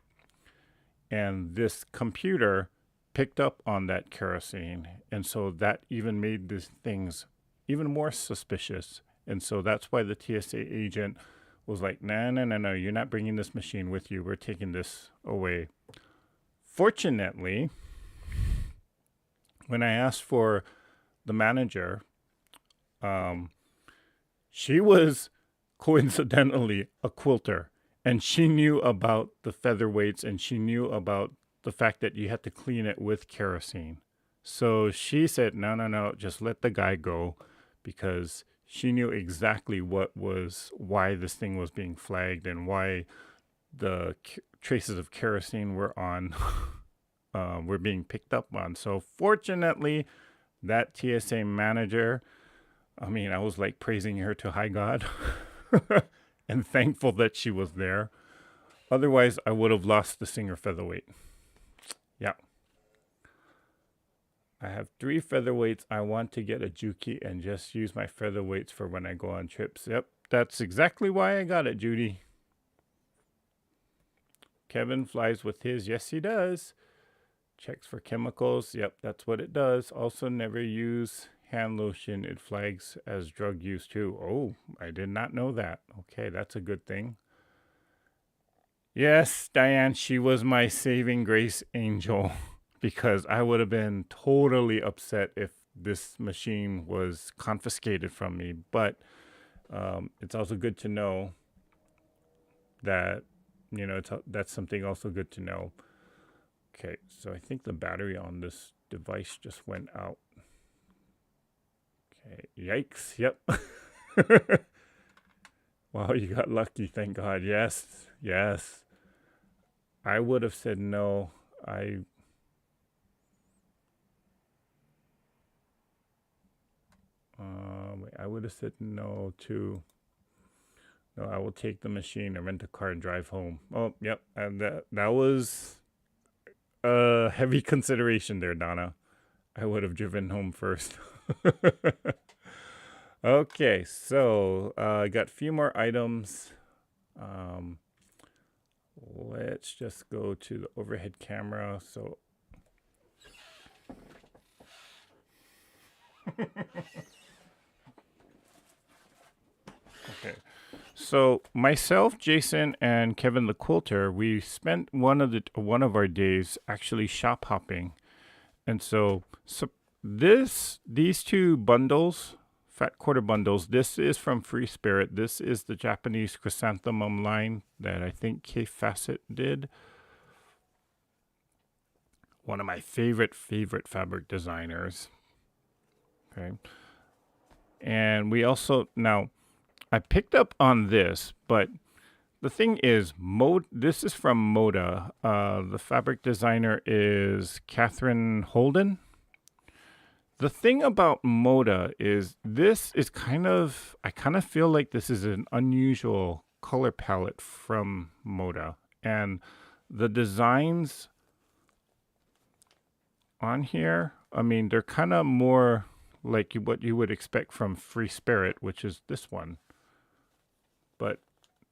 and this computer picked up on that kerosene, and so that even made these things even more suspicious. And so that's why the TSA agent was like, no, you're not bringing this machine with you. We're taking this away. Fortunately, when I asked for the manager, she was coincidentally a quilter, and she knew about the featherweights, and she knew about the fact that you had to clean it with kerosene. So she said, no, just let the guy go, because she knew exactly why this thing was being flagged and why the traces of kerosene were being picked up on. So fortunately, that TSA manager, I was like praising her to high God and thankful that she was there. Otherwise, I would have lost the Singer featherweight. Yeah. I have 3 featherweights. I want to get a Juki and just use my featherweights for when I go on trips. Yep, that's exactly why I got it, Judy. Kevin flies with his. Yes, he does. Checks for chemicals. Yep, that's what it does. Also, never use hand lotion. It flags as drug use too. Oh, I did not know that. Okay, that's a good thing. Yes, Diane, she was my saving grace angel, because I would have been totally upset if this machine was confiscated from me. But it's also good to know that, that's something also good to know. Okay, so I think the battery on this device just went out. Okay, yikes, yep. Wow, you got lucky, thank God. Yes. I would have said no. I would have said no to. No, I will take the machine and rent a car and drive home. Oh, yep, and that was a heavy consideration there, Donna. I would have driven home first. Okay, so I got a few more items. Let's just go to the overhead camera. So okay. So myself, Jason, and Kevin the Quilter, we spent one of our days actually shop hopping. And so these 2 bundles, fat quarter bundles, this is from Free Spirit. This is the Japanese chrysanthemum line that I think K Facet did. One of my favorite fabric designers. Okay. And we also, now I picked up on this, but the thing is, this is from Moda. The fabric designer is Catherine Holden. The thing about Moda is this is I kind of feel like this is an unusual color palette from Moda. And the designs on here, they're kind of more like what you would expect from Free Spirit, which is this one. But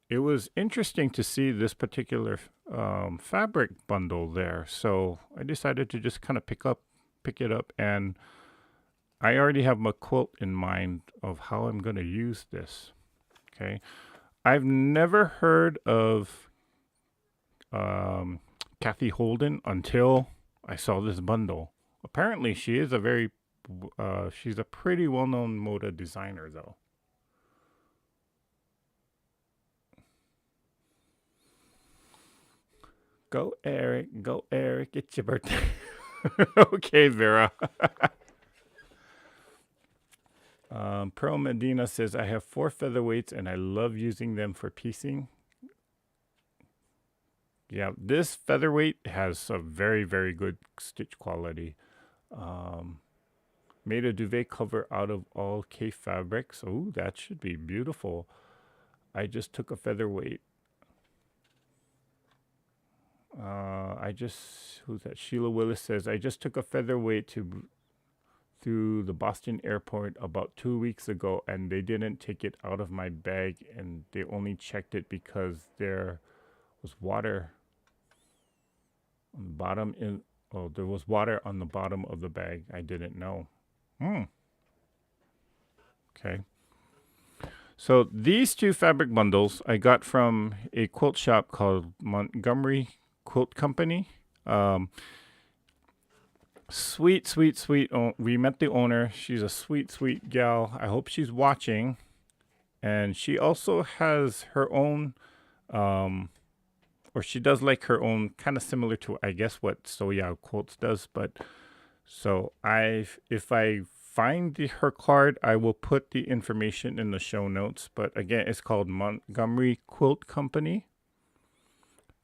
it was interesting to see this particular fabric bundle there. So I decided to just kind of pick it up, and I already have my quilt in mind of how I'm going to use this. Okay. I've never heard of Kathy Holden until I saw this bundle. Apparently, she is she's a pretty well-known moda designer, though. Go, Eric, it's your birthday. Okay, Vera. Pearl Medina says, I have 4 featherweights and I love using them for piecing. Yeah, this featherweight has a very, very good stitch quality. Made a duvet cover out of all K fabrics. Oh, that should be beautiful. I just took a featherweight. Who's that? Sheila Willis says, I just took a featherweight through the Boston airport about 2 weeks ago, and they didn't take it out of my bag, and they only checked it because there was water on the bottom there was water on the bottom of the bag. I didn't know. Okay. So these 2 fabric bundles I got from a quilt shop called Montgomery Quilt Company. Sweet, sweet, sweet. We met the owner. She's a sweet, sweet gal. I hope she's watching. And she also has her own, or she does like her own, kind of similar to, I guess, what Soya Quilts does. But so if I find her card, I will put the information in the show notes. But again, it's called Montgomery Quilt Company.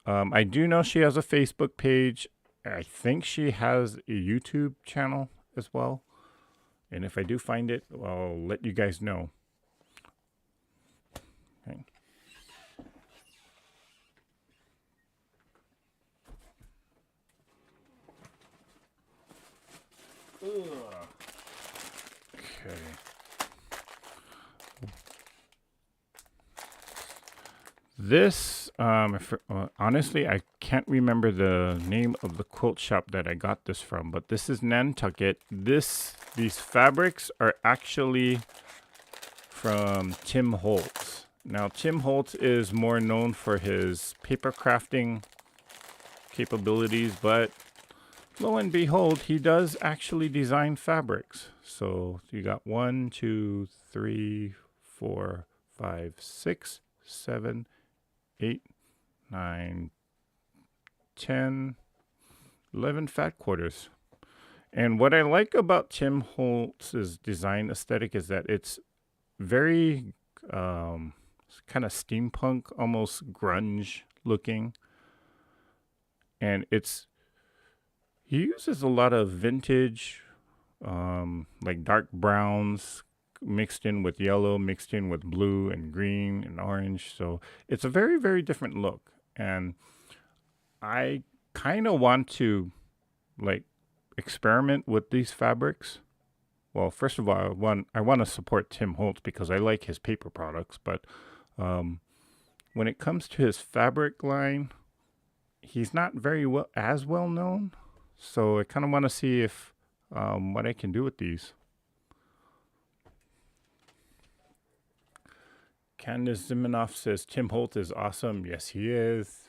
I do know she has a Facebook page. I think she has a YouTube channel as well. And if I do find it, I'll let you guys know. Okay. Okay. This, honestly, I can't remember the name of the quilt shop that I got this from, but this is Nantucket. These fabrics are actually from Tim Holtz. Now, Tim Holtz is more known for his paper crafting capabilities, but lo and behold, he does actually design fabrics. So you got 1, 2, 3, 4, 5, 6, 7, 8, 9, 10, 11 fat quarters. And what I like about Tim Holtz's design aesthetic is that it's very kind of steampunk, almost grunge looking. And he uses a lot of vintage, like dark browns, mixed in with yellow, mixed in with blue and green and orange. So it's a very, very different look. And I kind of want to like experiment with these fabrics. Well, first of all, I want to support Tim Holtz because I like his paper products. But when it comes to his fabric line, he's not very well known. So I kind of want to see if what I can do with these. Candace Zimenoff says Tim Holtz is awesome. Yes, he is.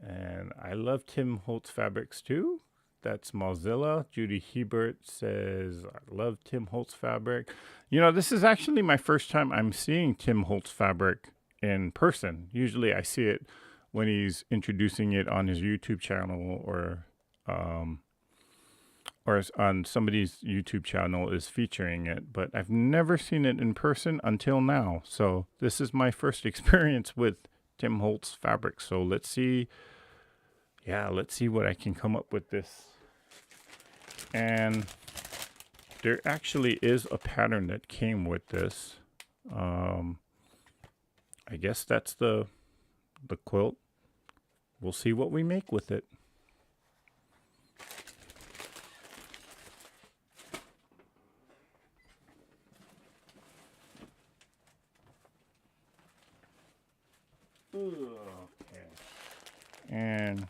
And I love Tim Holtz fabrics too. That's Mozilla. Judy Hebert says, I love Tim Holtz fabric. You know, this is actually my first time I'm seeing Tim Holtz fabric in person. Usually I see it when he's introducing it on his YouTube channel or on somebody's YouTube channel is featuring it. But I've never seen it in person until now. So this is my first experience with Tim Holtz fabric. So let's see. Yeah, let's see what I can come up with this. And there actually is a pattern that came with this. I guess that's the quilt. We'll see what we make with it. Okay. And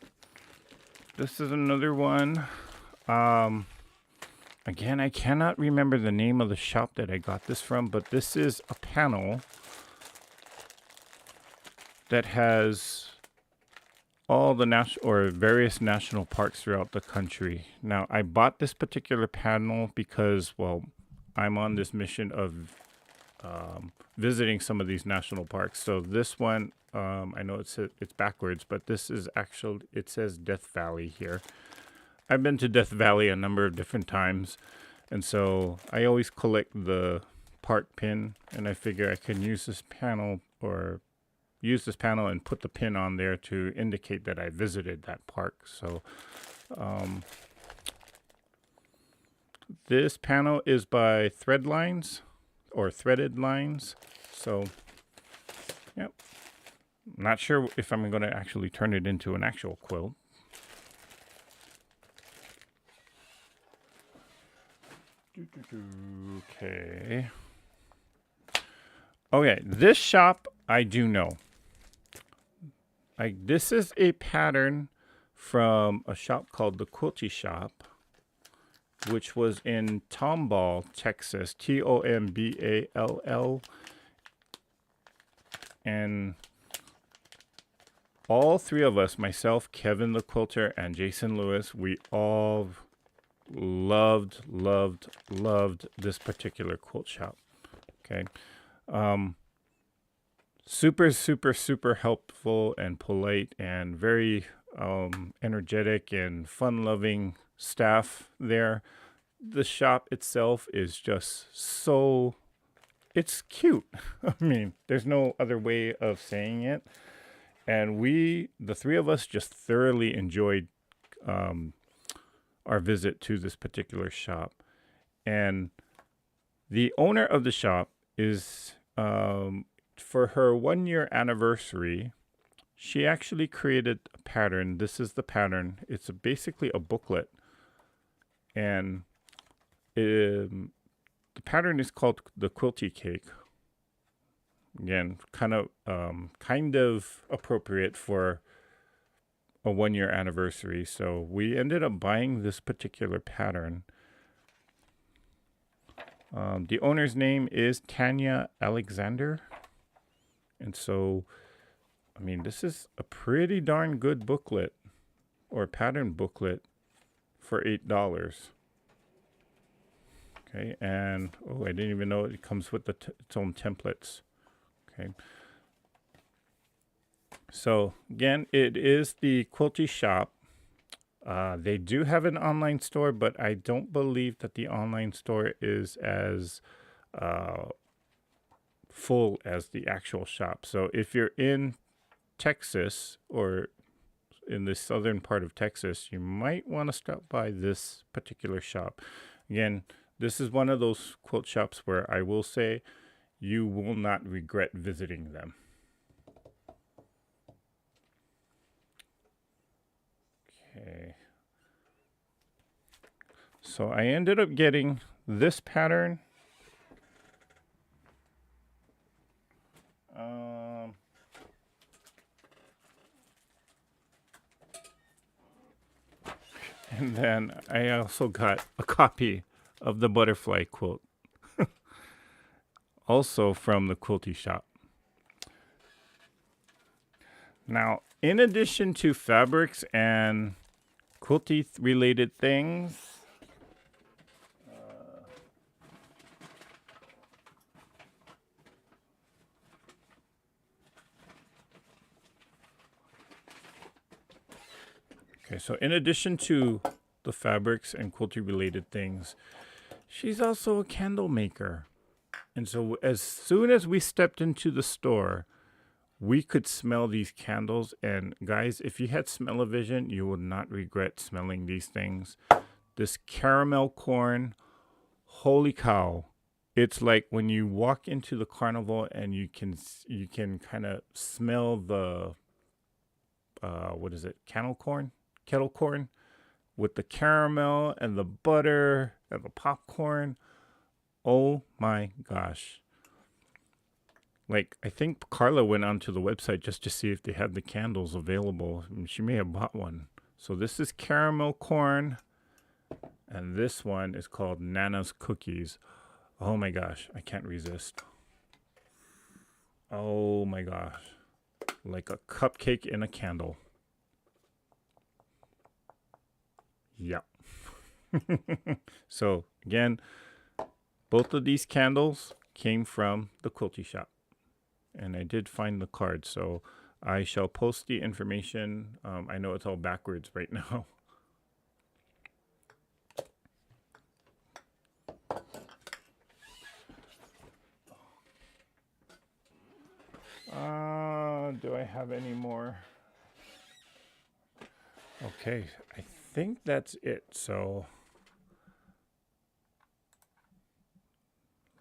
this is another one. Again, I cannot remember the name of the shop that I got this from, but this is a panel that has all the various national parks throughout the country. Now, I bought this particular panel because, well, I'm on this mission of visiting some of these national parks. So this one, I know it's backwards, but this is actually, it says Death Valley here. I've been to Death Valley a number of different times, and so I always collect the park pin, and I figure I can use this panel and put the pin on there to indicate that I visited that park. So this panel is by Threaded Lines. So, yep. Not sure if I'm going to actually turn it into an actual quilt. Okay. Okay, this shop I do know. This is a pattern from a shop called the Quilty Shop, which was in Tomball, Texas, Tomball. And all three of us, myself, Kevin the Quilter, and Jason Lewis, we all loved this particular quilt shop. Okay. Super helpful and polite and very energetic and fun-loving staff there. The shop itself is just so, it's cute. I mean, there's no other way of saying it. And the three of us, just thoroughly enjoyed our visit to this particular shop. And the owner of the shop is, for her 1-year anniversary, she actually created a pattern. This is the pattern. It's basically a booklet. And the pattern is called the Quilty Cake. Again, kind of appropriate for a 1-year anniversary. So we ended up buying this particular pattern. The owner's name is Tanya Alexander. And so, I mean, this is a pretty darn good booklet or pattern booklet for $8. Okay, and I didn't even know it comes with its own templates. Okay. So again, it is the Quilty Shop. They do have an online store, but I don't believe that the online store is as full as the actual shop. So if you're in Texas or in the southern part of Texas, you might want to stop by this particular shop. Again, this is one of those quilt shops where I will say you will not regret visiting them. Okay. So I ended up getting this pattern. And then I also got a copy of the butterfly quilt. Also from the Quilty Shop. Now, in addition to fabrics and quilty related things, okay, so in addition to the fabrics and quilty related things, she's also a candle maker. And so as soon as we stepped into the store, we could smell these candles. And guys, if you had smell-o-vision, you would not regret smelling these things. This caramel corn, holy cow. It's like when you walk into the carnival and you can kind of smell the, kettle corn with the caramel and the butter and the popcorn. Oh my gosh. Like, I think Carla went onto the website just to see if they had the candles available. And she may have bought one. So this is caramel corn, and this one is called Nana's Cookies. Oh my gosh, I can't resist. Oh my gosh. Like a cupcake in a candle. Yeah. So again, both of these candles came from the quilty shop. And I did find the card, so I shall post the information. I know it's all backwards right now. Do I have any more? Okay, I think that's it. So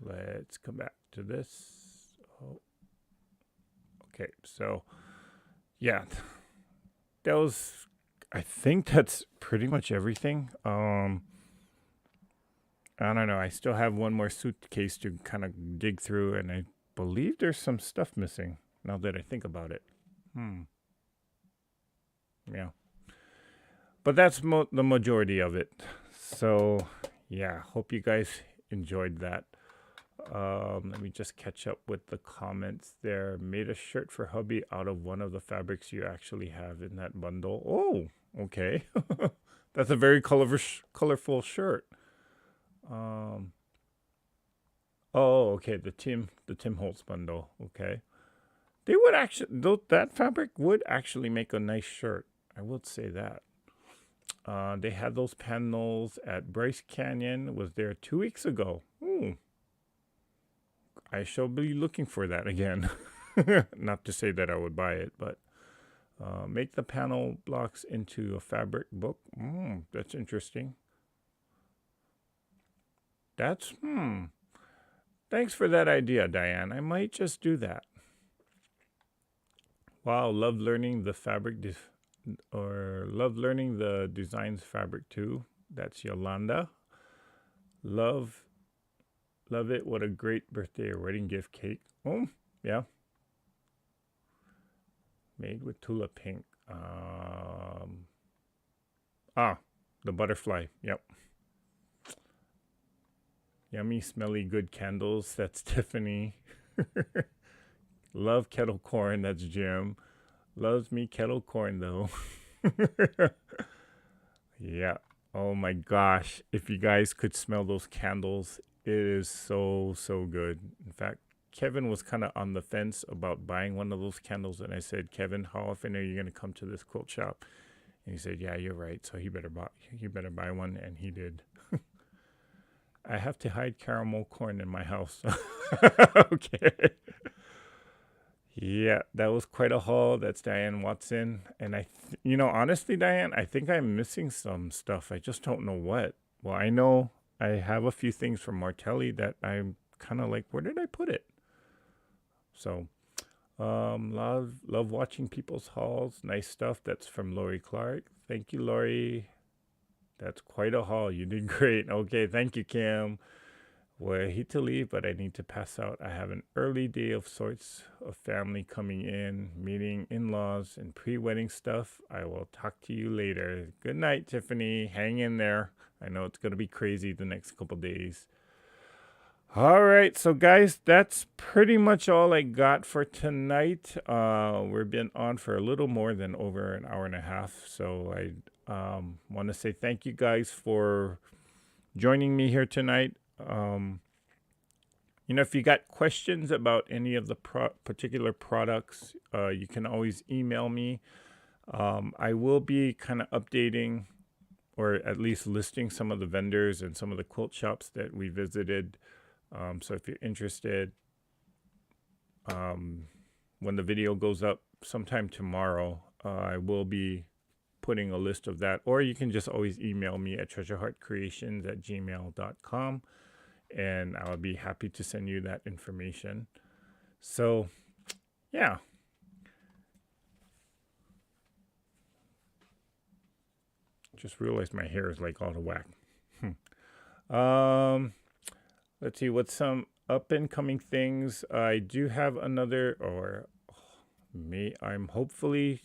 let's come back to this. Oh, okay, so yeah, that was. I think that's pretty much everything. I don't know. I still have one more suitcase to kind of dig through, and I believe there's some stuff missing now that I think about it. Yeah. But that's the majority of it. So, yeah, hope you guys enjoyed that. Let me just catch up with the comments there. Made a shirt for hubby out of one of the fabrics you actually have in that bundle. Oh, okay. That's a very colorful shirt. Oh, okay. The Tim Holtz bundle. Okay. They would actually, though, that fabric would actually make a nice shirt. I would say that. They had those panels at Bryce Canyon. Was there 2 weeks ago. Ooh. I shall be looking for that again. Not to say that I would buy it, but make the panel blocks into a fabric book. That's interesting. Thanks for that idea, Diane. I might just do that. Wow, love learning the love learning the designs fabric too. That's Yolanda. Love it. What a great birthday or wedding gift cake. Oh, yeah. Made with Tula Pink. The butterfly. Yep. Yummy, smelly, good candles. That's Tiffany. Love kettle corn. That's Jim. Loves me kettle corn though. Yeah. Oh my gosh. If you guys could smell those candles, it is so, so good. In fact, Kevin was kind of on the fence about buying one of those candles. And I said, Kevin, how often are you going to come to this quilt shop? And he said, yeah, you're right. So he better buy one. And he did. I have to hide caramel corn in my house. Okay. Yeah, that was quite a haul. That's Diane Watson. And honestly, Diane, I think I'm missing some stuff. I just don't know what. Well, I know I have a few things from Martelli that I'm kind of like, where did I put it? So, love watching people's hauls. Nice stuff. That's from Lori Clark. Thank you, Lori. That's quite a haul. You did great. Okay, thank you, Kim. Well, I hate to leave, but I need to pass out. I have an early day of sorts of family coming in, meeting in-laws and pre-wedding stuff. I will talk to you later. Good night, Tiffany. Hang in there. I know it's going to be crazy the next couple days. All right, so guys, that's pretty much all I got for tonight. We've been on for a little more than over an hour and a half, so I want to say thank you guys for joining me here tonight. If you got questions about any of the particular products, you can always email me. I will be kind of updating or at least listing some of the vendors and some of the quilt shops that we visited. So if you're interested, when the video goes up sometime tomorrow, I will be putting a list of that. Or you can just always email me at treasureheartcreations@gmail.com. And I'll be happy to send you that information. So, yeah. Just realized my hair is like all out of whack. Let's see, what's some up and coming things. I do have another, or I'm hopefully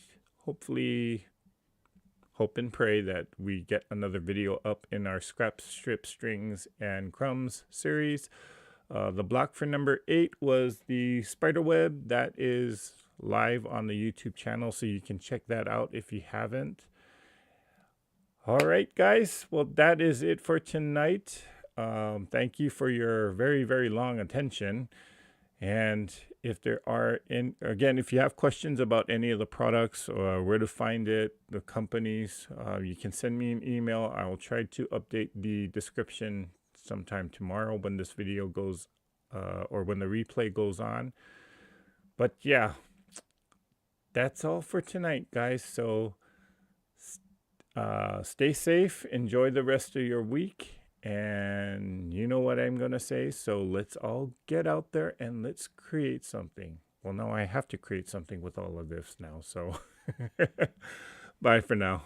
hope and pray that we get another video up in our scrap strip strings and crumbs series. The block for number 8 was the spider web. That is live on the YouTube channel, so you can check that out if you haven't. All right, guys. Well, that is it for tonight. Thank you for your very, very long attention. And if there are, again, if you have questions about any of the products or where to find it, the companies, you can send me an email. I will try to update the description sometime tomorrow when this video goes, or when the replay goes on. But yeah, that's all for tonight, guys. So stay safe, enjoy the rest of your week, and you know what I'm going to say. So let's all get out there and let's create something. Well, no, I have to create something with all of this now. So bye for now.